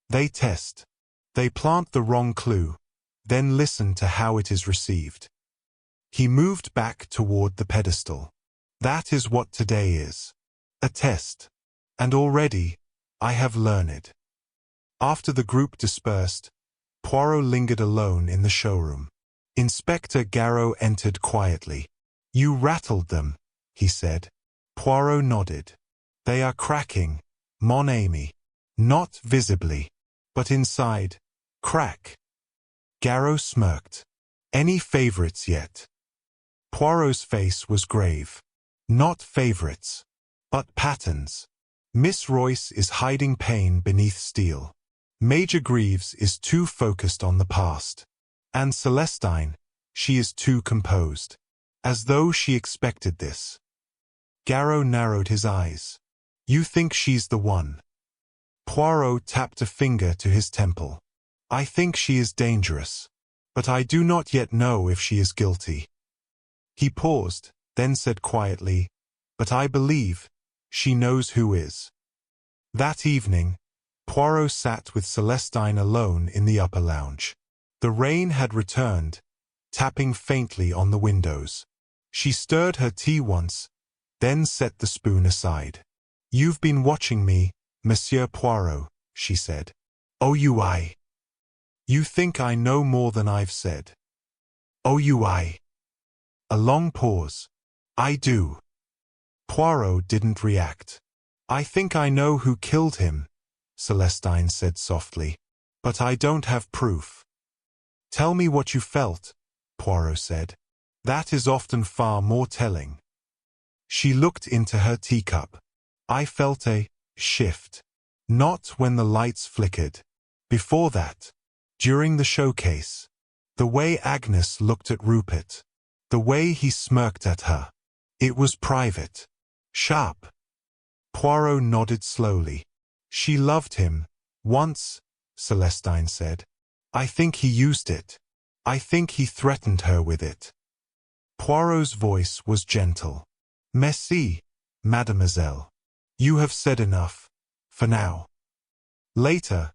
They test. They plant the wrong clue, then listen to how it is received. He moved back toward the pedestal. That is what today is. A test. And already, I have learned. After the group dispersed, Poirot lingered alone in the showroom. Inspector Garrow entered quietly. You rattled them, he said. Poirot nodded. They are cracking, mon ami. Not visibly, but inside. Crack. Garrow smirked. Any favorites yet? Poirot's face was grave. Not favorites, but patterns. Miss Royce is hiding pain beneath steel. Major Greaves is too focused on the past. And Celestine, she is too composed. As though she expected this. Garrow narrowed his eyes. You think she's the one? Poirot tapped a finger to his temple. I think she is dangerous. But I do not yet know if she is guilty. He paused, then said quietly, but I believe she knows who is. That evening, Poirot sat with Celestine alone in the upper lounge. The rain had returned, tapping faintly on the windows. She stirred her tea once, then set the spoon aside. You've been watching me, Monsieur Poirot, she said. Oh, you think I know more than I've said. Oh, A long pause. I do. Poirot didn't react. I think I know who killed him, Celestine said softly. But I don't have proof. Tell me what you felt, Poirot said. That is often far more telling. She looked into her teacup. I felt a shift. Not when the lights flickered. Before that. During the showcase. The way Agnes looked at Rupert. The way he smirked at her. It was private. Sharp. Poirot nodded slowly. She loved him. Once, Celestine said. I think he used it. I think he threatened her with it. Poirot's voice was gentle. Merci, mademoiselle. You have said enough. For now. Later,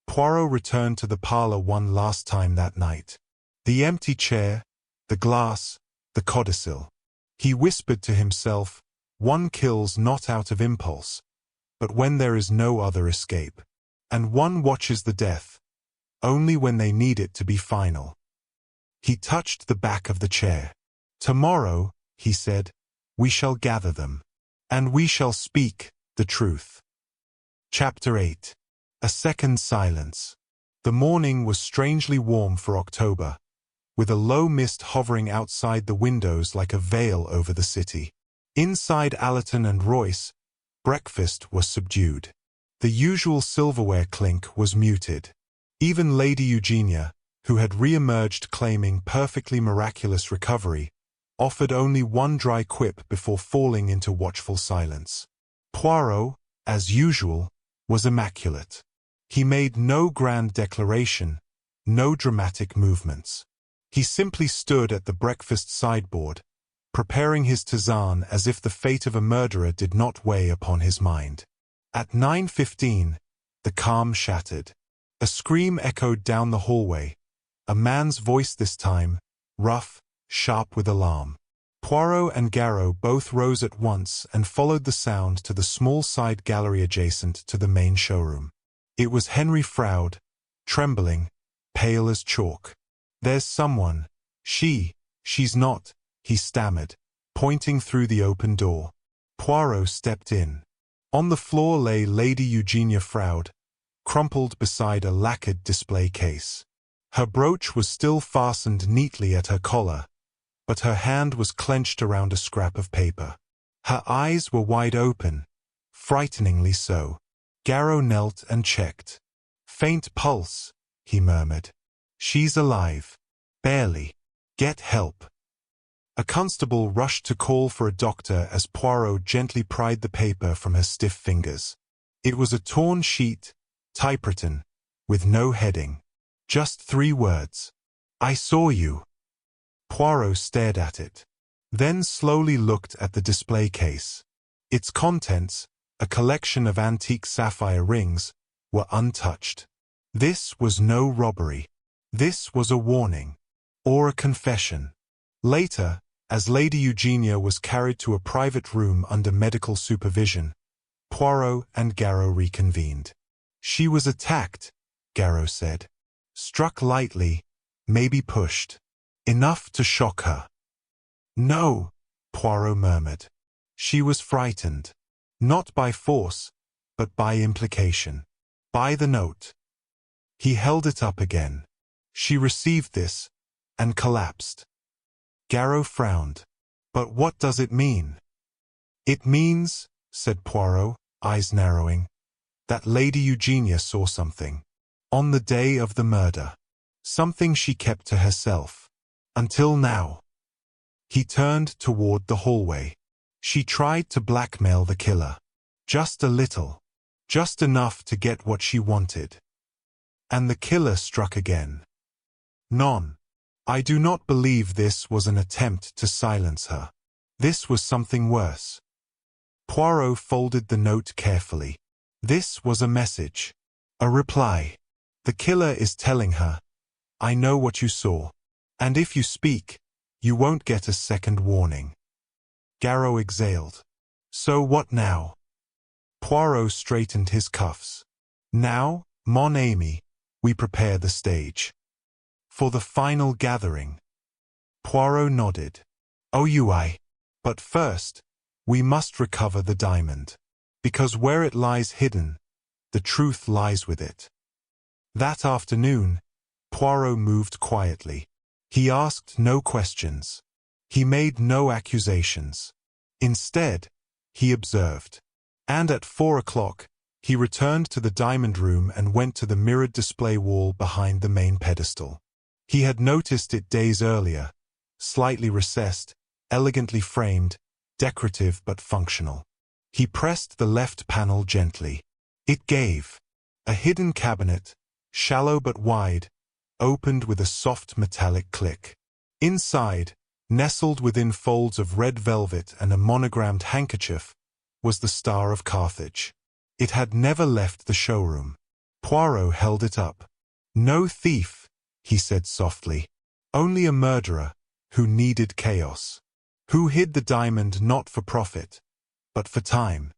Poirot returned to the parlor one last time that night. The empty chair, the glass, the codicil. He whispered to himself, one kills not out of impulse, but when there is no other escape. And one watches the death, only when they need it to be final. He touched the back of the chair. Tomorrow, he said, we shall gather them. And we shall speak the truth. Chapter 8. A second silence. The morning was strangely warm for October, with a low mist hovering outside the windows like a veil over the city. Inside Allerton and Royce, breakfast was subdued. The usual silverware clink was muted. Even Lady Eugenia, who had re-emerged claiming perfectly miraculous recovery, offered only one dry quip before falling into watchful silence. Poirot, as usual, was immaculate. He made no grand declaration, no dramatic movements. He simply stood at the breakfast sideboard, preparing his tisane as if the fate of a murderer did not weigh upon his mind. At 9:15, the calm shattered. A scream echoed down the hallway, a man's voice this time, rough, sharp with alarm. Poirot and Garrow both rose at once and followed the sound to the small side gallery adjacent to the main showroom. It was Henry Froud, trembling, pale as chalk. "There's someone. She's not," he stammered, pointing through the open door. Poirot stepped in. On the floor lay Lady Eugenia Froud, crumpled beside a lacquered display case. Her brooch was still fastened neatly at her collar, but her hand was clenched around a scrap of paper. Her eyes were wide open, frighteningly so. Garrow knelt and checked. "Faint pulse," he murmured. "She's alive. Barely. Get help." A constable rushed to call for a doctor as Poirot gently pried the paper from her stiff fingers. It was a torn sheet, typewritten, with no heading. Just 3 words. "I saw you." Poirot stared at it, then slowly looked at the display case. Its contents, a collection of antique sapphire rings, were untouched. This was no robbery. This was a warning. Or a confession. Later, as Lady Eugenia was carried to a private room under medical supervision, Poirot and Garrow reconvened. "She was attacked," Garrow said. "Struck lightly, maybe pushed. Enough to shock her." "No," Poirot murmured. "She was frightened. Not by force, but by implication. By the note." He held it up again. "She received this, and collapsed." Garrow frowned. "But what does it mean?" "It means," said Poirot, eyes narrowing, "that Lady Eugenia saw something. On the day of the murder. Something she kept to herself. Until now." He turned toward the hallway. "She tried to blackmail the killer. Just a little. Just enough to get what she wanted. And the killer struck again. None. I do not believe this was an attempt to silence her. This was something worse." Poirot folded the note carefully. This was a message. A reply. The killer is telling her, "I know what you saw. And if you speak, you won't get a second warning." Garrow exhaled. "So what now?" Poirot straightened his cuffs. "Now, mon ami, we prepare the stage. For the final gathering." Poirot nodded. "Oui. But first, we must recover the diamond. Because where it lies hidden, the truth lies with it." That afternoon, Poirot moved quietly. He asked no questions. He made no accusations. Instead, he observed. And at 4 o'clock, he returned to the diamond room and went to the mirrored display wall behind the main pedestal. He had noticed it days earlier, slightly recessed, elegantly framed, decorative but functional. He pressed the left panel gently. It gave. A hidden cabinet, shallow but wide, opened with a soft metallic click. Inside, nestled within folds of red velvet and a monogrammed handkerchief, was the Star of Carthage. It had never left the showroom. Poirot held it up. "No thief," he said softly. "Only a murderer who needed chaos. Who hid the diamond not for profit, but for time."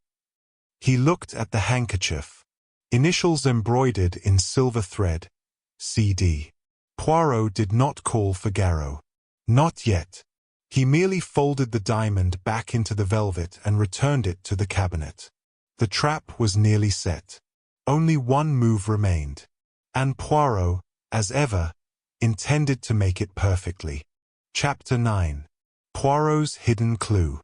He looked at the handkerchief. Initials embroidered in silver thread. CD. Poirot did not call for Garrow. Not yet. He merely folded the diamond back into the velvet and returned it to the cabinet. The trap was nearly set. Only one move remained. And Poirot, as ever, intended to make it perfectly. Chapter 9. Poirot's Hidden Clue.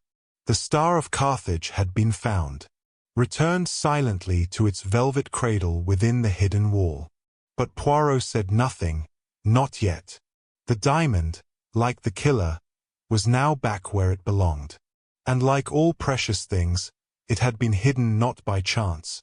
The Star of Carthage had been found. Returned silently to its velvet cradle within the hidden wall. But Poirot said nothing, not yet. The diamond, like the killer, was now back where it belonged. And like all precious things, it had been hidden not by chance,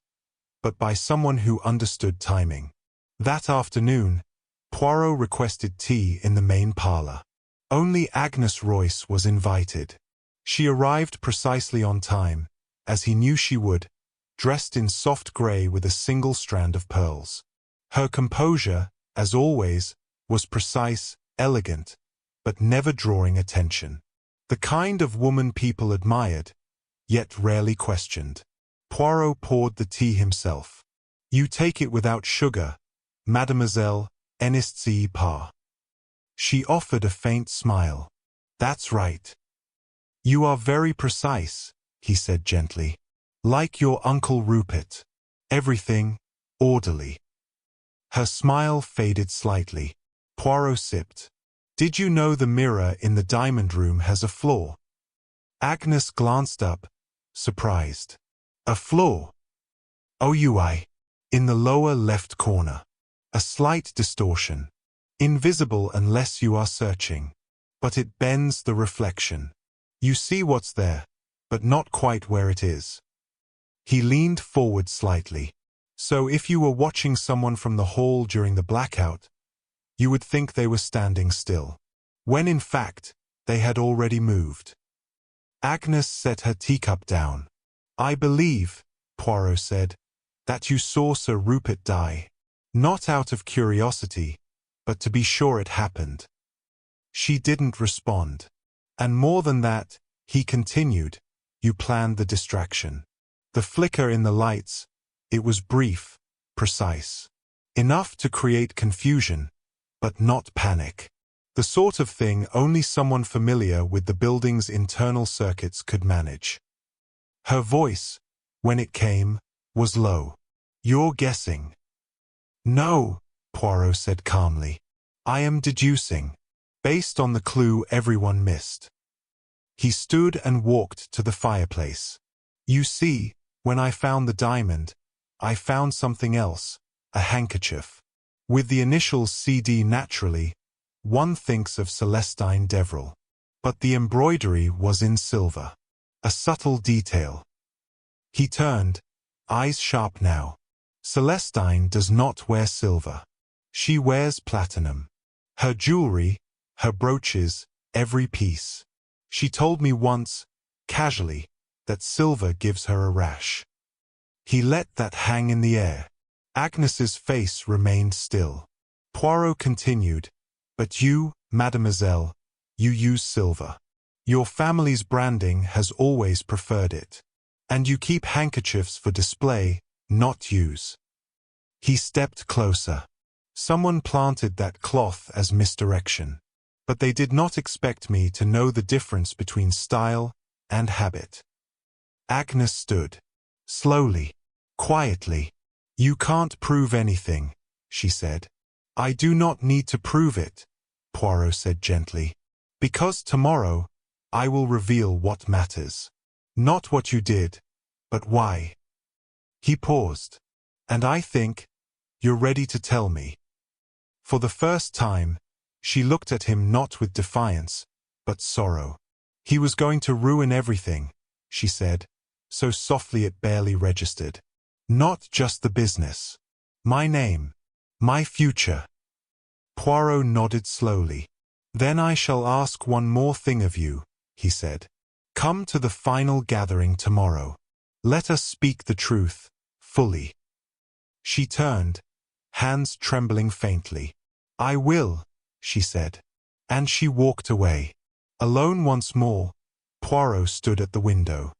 but by someone who understood timing. That afternoon, Poirot requested tea in the main parlor. Only Agnes Royce was invited. She arrived precisely on time, as he knew she would, dressed in soft grey with a single strand of pearls. Her composure, as always, was precise, elegant, but never drawing attention. The kind of woman people admired, yet rarely questioned. Poirot poured the tea himself. You take it without sugar, mademoiselle, n'est-ce pas? She offered a faint smile. That's right. You are very precise, he said gently. Like your Uncle Rupert. Everything, orderly. Her smile faded slightly. Poirot sipped. Did you know the mirror in the diamond room has a flaw? Agnes glanced up, surprised. A flaw? Oh, in the lower left corner. A slight distortion. Invisible unless you are searching. But it bends the reflection. You see what's there, but not quite where it is. He leaned forward slightly. So if you were watching someone from the hall during the blackout, you would think they were standing still, when in fact, they had already moved. Agnes set her teacup down. I believe, Poirot said, that you saw Sir Rupert die. Not out of curiosity, but to be sure it happened. She didn't respond. And more than that, he continued, you planned the distraction. The flicker in the lights, it was brief, precise. Enough to create confusion, but not panic. The sort of thing only someone familiar with the building's internal circuits could manage. Her voice, when it came, was low. You're guessing. No, Poirot said calmly. I am deducing, based on the clue everyone missed. He stood and walked to the fireplace. You see, when I found the diamond, I found something else, a handkerchief. With the initials CD naturally, one thinks of Celestine Deverell. But the embroidery was in silver. A subtle detail. He turned, eyes sharp now. Celestine does not wear silver. She wears platinum. Her jewelry, her brooches, every piece. She told me once, casually, that silver gives her a rash. He let that hang in the air. Agnes's face remained still. Poirot continued, but you, mademoiselle, you use silver. Your family's branding has always preferred it. And you keep handkerchiefs for display, not use. He stepped closer. Someone planted that cloth as misdirection. But they did not expect me to know the difference between style and habit. Agnes stood. Slowly. Quietly. You can't prove anything, she said. I do not need to prove it, Poirot said gently. Because tomorrow, I will reveal what matters. Not what you did, but why. He paused. And I think, you're ready to tell me. For the first time, she looked at him not with defiance, but sorrow. He was going to ruin everything, she said, so softly it barely registered. Not just the business. My name. My future. Poirot nodded slowly. Then I shall ask one more thing of you, he said. Come to the final gathering tomorrow. Let us speak the truth, fully. She turned, hands trembling faintly. I will, she said. And she walked away. Alone once more, Poirot stood at the window.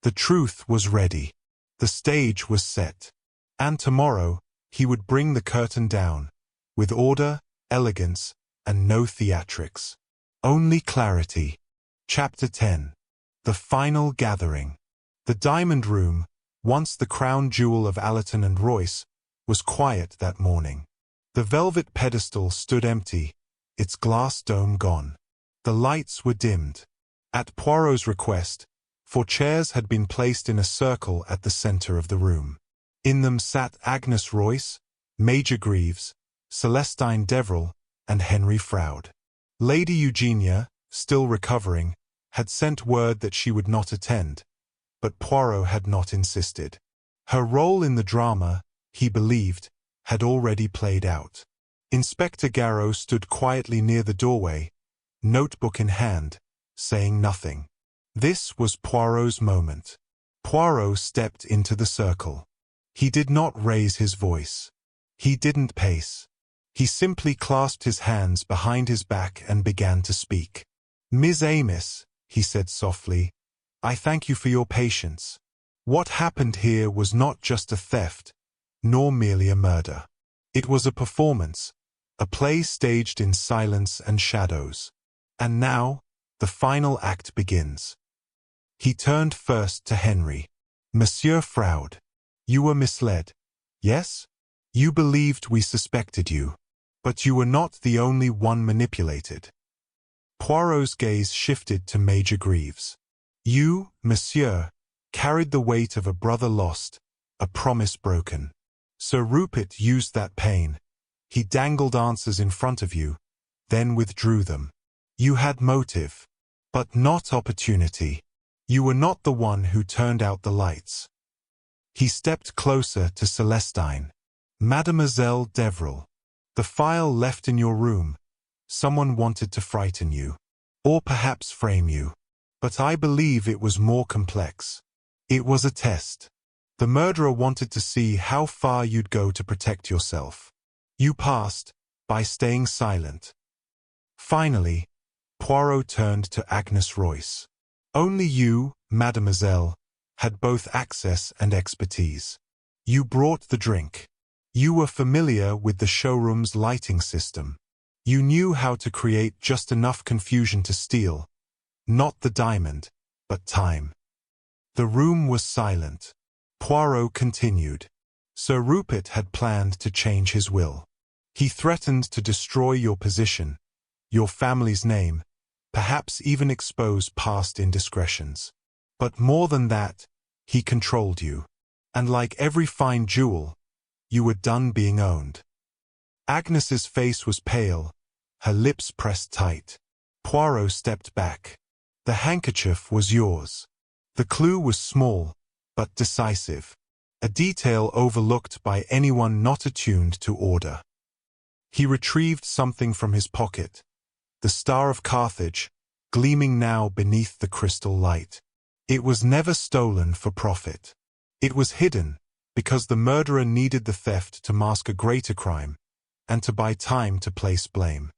The truth was ready. The stage was set. And tomorrow, he would bring the curtain down, with order, elegance, and no theatrics. Only clarity. Chapter 10. The Final Gathering. The diamond room, once the crown jewel of Allerton and Royce, was quiet that morning. The velvet pedestal stood empty, its glass dome gone. The lights were dimmed. At Poirot's request, 4 chairs had been placed in a circle at the center of the room. In them sat Agnes Royce, Major Greaves, Celestine Deverell, and Henry Froude. Lady Eugenia, still recovering, had sent word that she would not attend, but Poirot had not insisted. Her role in the drama, he believed, had already played out. Inspector Garrow stood quietly near the doorway, notebook in hand, saying nothing. This was Poirot's moment. Poirot stepped into the circle. He did not raise his voice. He didn't pace. He simply clasped his hands behind his back and began to speak. Miss Amos, he said softly. "I thank you for your patience. What happened here was not just a theft, nor merely a murder. It was a performance, a play staged in silence and shadows. And now, the final act begins." He turned first to Henry. "Monsieur Froude, you were misled. Yes? You believed we suspected you. But you were not the only one manipulated." Poirot's gaze shifted to Major Greaves. "You, monsieur, carried the weight of a brother lost, a promise broken. Sir Rupert used that pain. He dangled answers in front of you, then withdrew them. You had motive, but not opportunity. You were not the one who turned out the lights." He stepped closer to Celestine. "Mademoiselle Deverell, the file left in your room. Someone wanted to frighten you, or perhaps frame you. But I believe it was more complex. It was a test. The murderer wanted to see how far you'd go to protect yourself. You passed, by staying silent." Finally, Poirot turned to Agnes Royce. "Only you, mademoiselle, had both access and expertise. You brought the drink. You were familiar with the showroom's lighting system. You knew how to create just enough confusion to steal, not the diamond, but time." The room was silent. Poirot continued. "Sir Rupert had planned to change his will. He threatened to destroy your position, your family's name, perhaps even expose past indiscretions. But more than that, he controlled you. And like every fine jewel, you were done being owned." Agnes's face was pale, her lips pressed tight. Poirot stepped back. "The handkerchief was yours. The clue was small, but decisive. A detail overlooked by anyone not attuned to order." He retrieved something from his pocket, the Star of Carthage, gleaming now beneath the crystal light. It was never stolen for profit. It was hidden because the murderer needed the theft to mask a greater crime, and to buy time to place blame.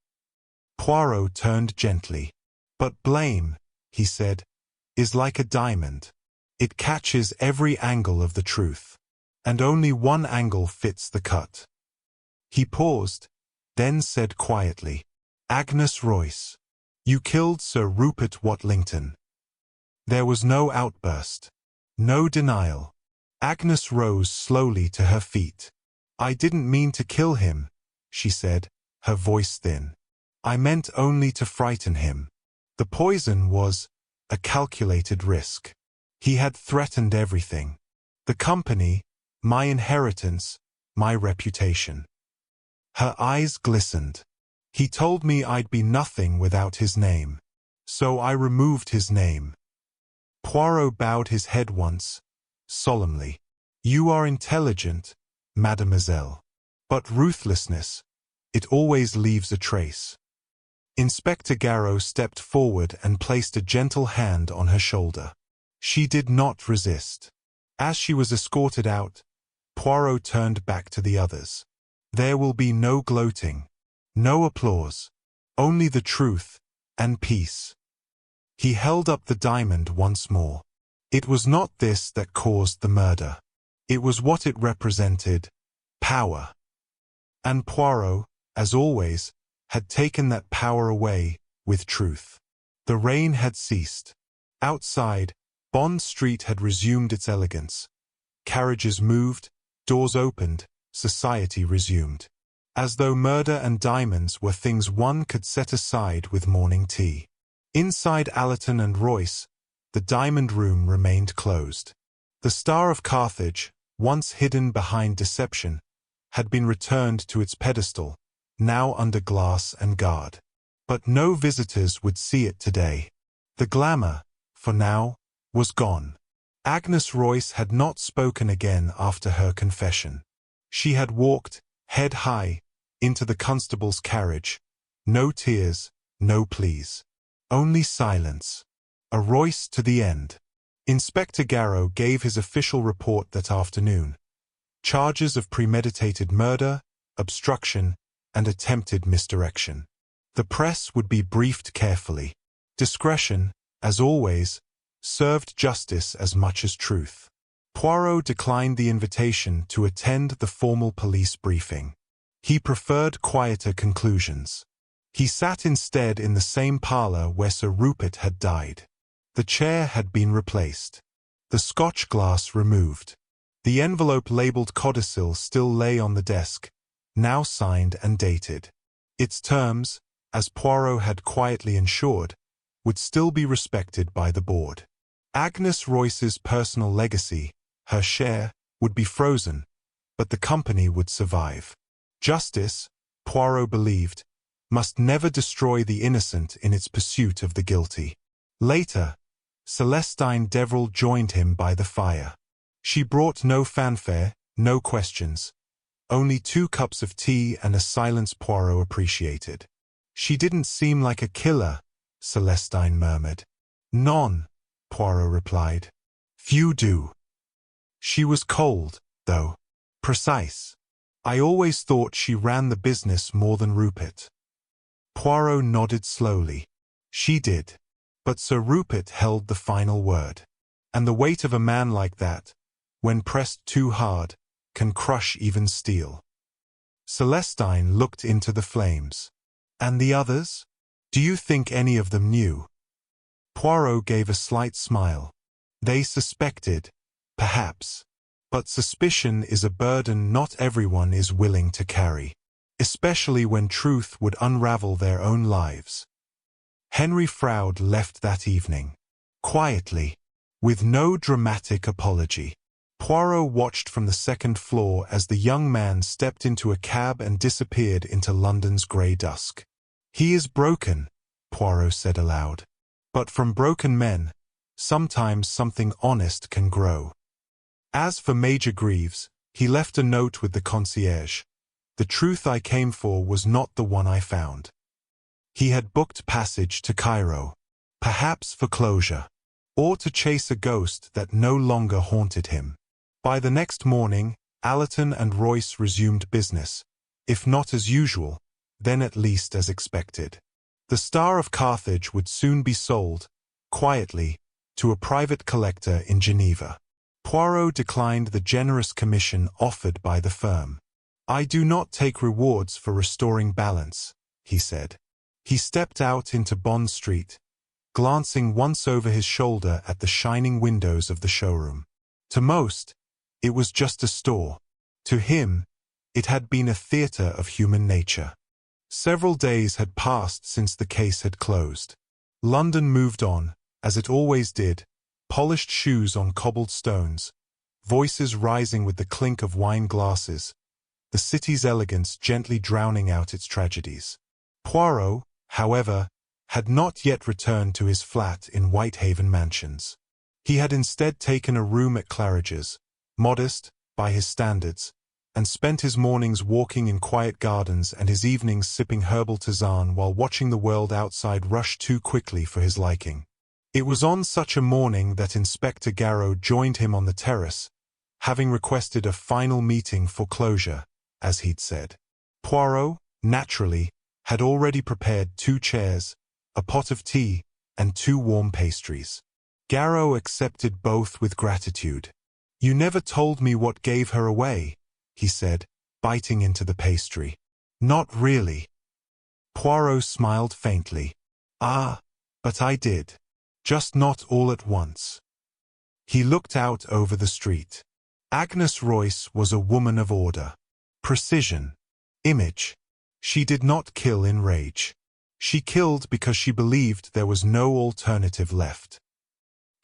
Poirot turned gently. "But blame," he said, "is like a diamond. It catches every angle of the truth, and only one angle fits the cut." He paused, then said quietly, "Agnes Royce, you killed Sir Rupert Watlington." There was no outburst, no denial. Agnes rose slowly to her feet. "I didn't mean to kill him," she said, her voice thin. "I meant only to frighten him. The poison was a calculated risk. He had threatened everything. The company, my inheritance, my reputation." Her eyes glistened. "He told me I'd be nothing without his name. So I removed his name." Poirot bowed his head once, solemnly. "You are intelligent, mademoiselle. But ruthlessness, it always leaves a trace." Inspector Garrow stepped forward and placed a gentle hand on her shoulder. She did not resist. As she was escorted out, Poirot turned back to the others. "There will be no gloating, no applause, only the truth and peace." He held up the diamond once more. It was not this that caused the murder. It was what it represented: power. And Poirot, as always, had taken that power away with truth. The rain had ceased. Outside, Bond Street had resumed its elegance. Carriages moved, doors opened, society resumed. As though murder and diamonds were things one could set aside with morning tea. Inside Allerton and Royce, the diamond room remained closed. The Star of Carthage, once hidden behind deception, had been returned to its pedestal, now under glass and guard. But no visitors would see it today. The glamour, for now, was gone. Agnes Royce had not spoken again after her confession. She had walked, head high, into the constable's carriage. No tears, no pleas. Only silence. A Royce to the end. Inspector Garrow gave his official report that afternoon. Charges of premeditated murder, obstruction, and attempted misdirection. The press would be briefed carefully. Discretion, as always, served justice as much as truth. Poirot declined the invitation to attend the formal police briefing. He preferred quieter conclusions. He sat instead in the same parlour where Sir Rupert had died. The chair had been replaced. The Scotch glass removed. The envelope labelled codicil still lay on the desk, now signed and dated. Its terms, as Poirot had quietly ensured, would still be respected by the board. Agnes Royce's personal legacy, her share, would be frozen, but the company would survive. Justice, Poirot believed, must never destroy the innocent in its pursuit of the guilty. Later, Celestine Deverell joined him by the fire. She brought no fanfare, no questions, only 2 cups of tea and a silence Poirot appreciated. "She didn't seem like a killer," Celestine murmured. "None," Poirot replied. "Few do." "She was cold, though. Precise. I always thought she ran the business more than Rupert." Poirot nodded slowly. "She did. But Sir Rupert held the final word. And the weight of a man like that, when pressed too hard, can crush even steel." Celestine looked into the flames. "And the others? Do you think any of them knew?" Poirot gave a slight smile. "They suspected, perhaps. But suspicion is a burden not everyone is willing to carry, especially when truth would unravel their own lives." Henry Froude left that evening. Quietly, with no dramatic apology. Poirot watched from the second floor as the young man stepped into a cab and disappeared into London's grey dusk. "He is broken," Poirot said aloud. "But from broken men, sometimes something honest can grow." As for Major Greaves, he left a note with the concierge. "The truth I came for was not the one I found." He had booked passage to Cairo, perhaps for closure, or to chase a ghost that no longer haunted him. By the next morning, Allerton and Royce resumed business, if not as usual, then at least as expected. The Star of Carthage would soon be sold, quietly, to a private collector in Geneva. Poirot declined the generous commission offered by the firm. "I do not take rewards for restoring balance," he said. He stepped out into Bond Street, glancing once over his shoulder at the shining windows of the showroom. To most, it was just a store. To him, it had been a theatre of human nature. Several days had passed since the case had closed. London moved on, as it always did, polished shoes on cobbled stones, voices rising with the clink of wine glasses, the city's elegance gently drowning out its tragedies. Poirot, however, had not yet returned to his flat in Whitehaven Mansions. He had instead taken a room at Claridge's, modest, by his standards, and spent his mornings walking in quiet gardens and his evenings sipping herbal tisane while watching the world outside rush too quickly for his liking. It was on such a morning that Inspector Garrow joined him on the terrace, having requested a final meeting for closure, as he'd said. Poirot, naturally, had already prepared 2 chairs, a pot of tea, and 2 warm pastries. Garrow accepted both with gratitude. "You never told me what gave her away," he said, biting into the pastry. "Not really." Poirot smiled faintly. "Ah, but I did. Just not all at once." He looked out over the street. Agnes Royce was a woman of order, precision, image. She did not kill in rage. She killed because she believed there was no alternative left.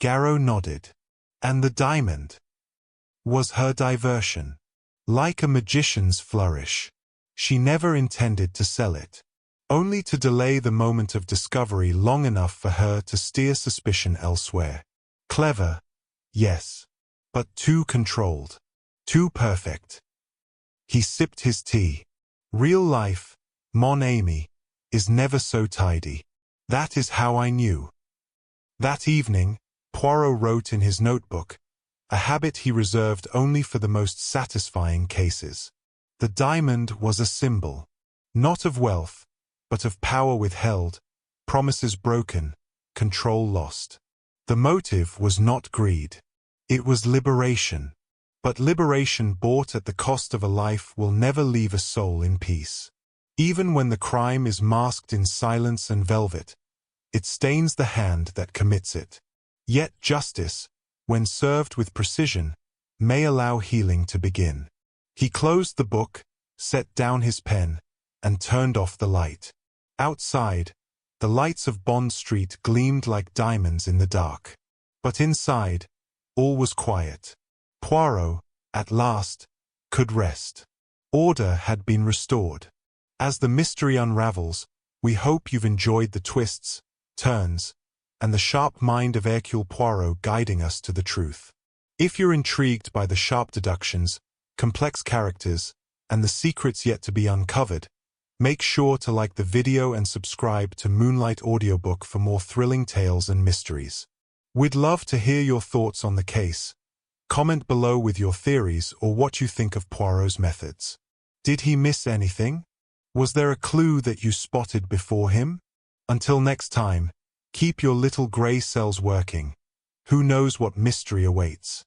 Garrow nodded. "And the diamond?" "Was her diversion. Like a magician's flourish. She never intended to sell it. Only to delay the moment of discovery long enough for her to steer suspicion elsewhere. Clever, yes, but too controlled. Too perfect." He sipped his tea. "Real life, mon ami, is never so tidy. That is how I knew." That evening, Poirot wrote in his notebook, a habit he reserved only for the most satisfying cases. The diamond was a symbol, not of wealth, but of power withheld, promises broken, control lost. The motive was not greed. It was liberation. But liberation bought at the cost of a life will never leave a soul in peace. Even when the crime is masked in silence and velvet, it stains the hand that commits it. Yet justice, when served with precision, may allow healing to begin. He closed the book, set down his pen, and turned off the light. Outside, the lights of Bond Street gleamed like diamonds in the dark. But inside, all was quiet. Poirot, at last, could rest. Order had been restored. As the mystery unravels, we hope you've enjoyed the twists, turns, and the sharp mind of Hercule Poirot guiding us to the truth. If you're intrigued by the sharp deductions, complex characters, and the secrets yet to be uncovered, make sure to like the video and subscribe to Moonlight Audiobook for more thrilling tales and mysteries. We'd love to hear your thoughts on the case. Comment below with your theories or what you think of Poirot's methods. Did he miss anything? Was there a clue that you spotted before him? Until next time, keep your little grey cells working. Who knows what mystery awaits?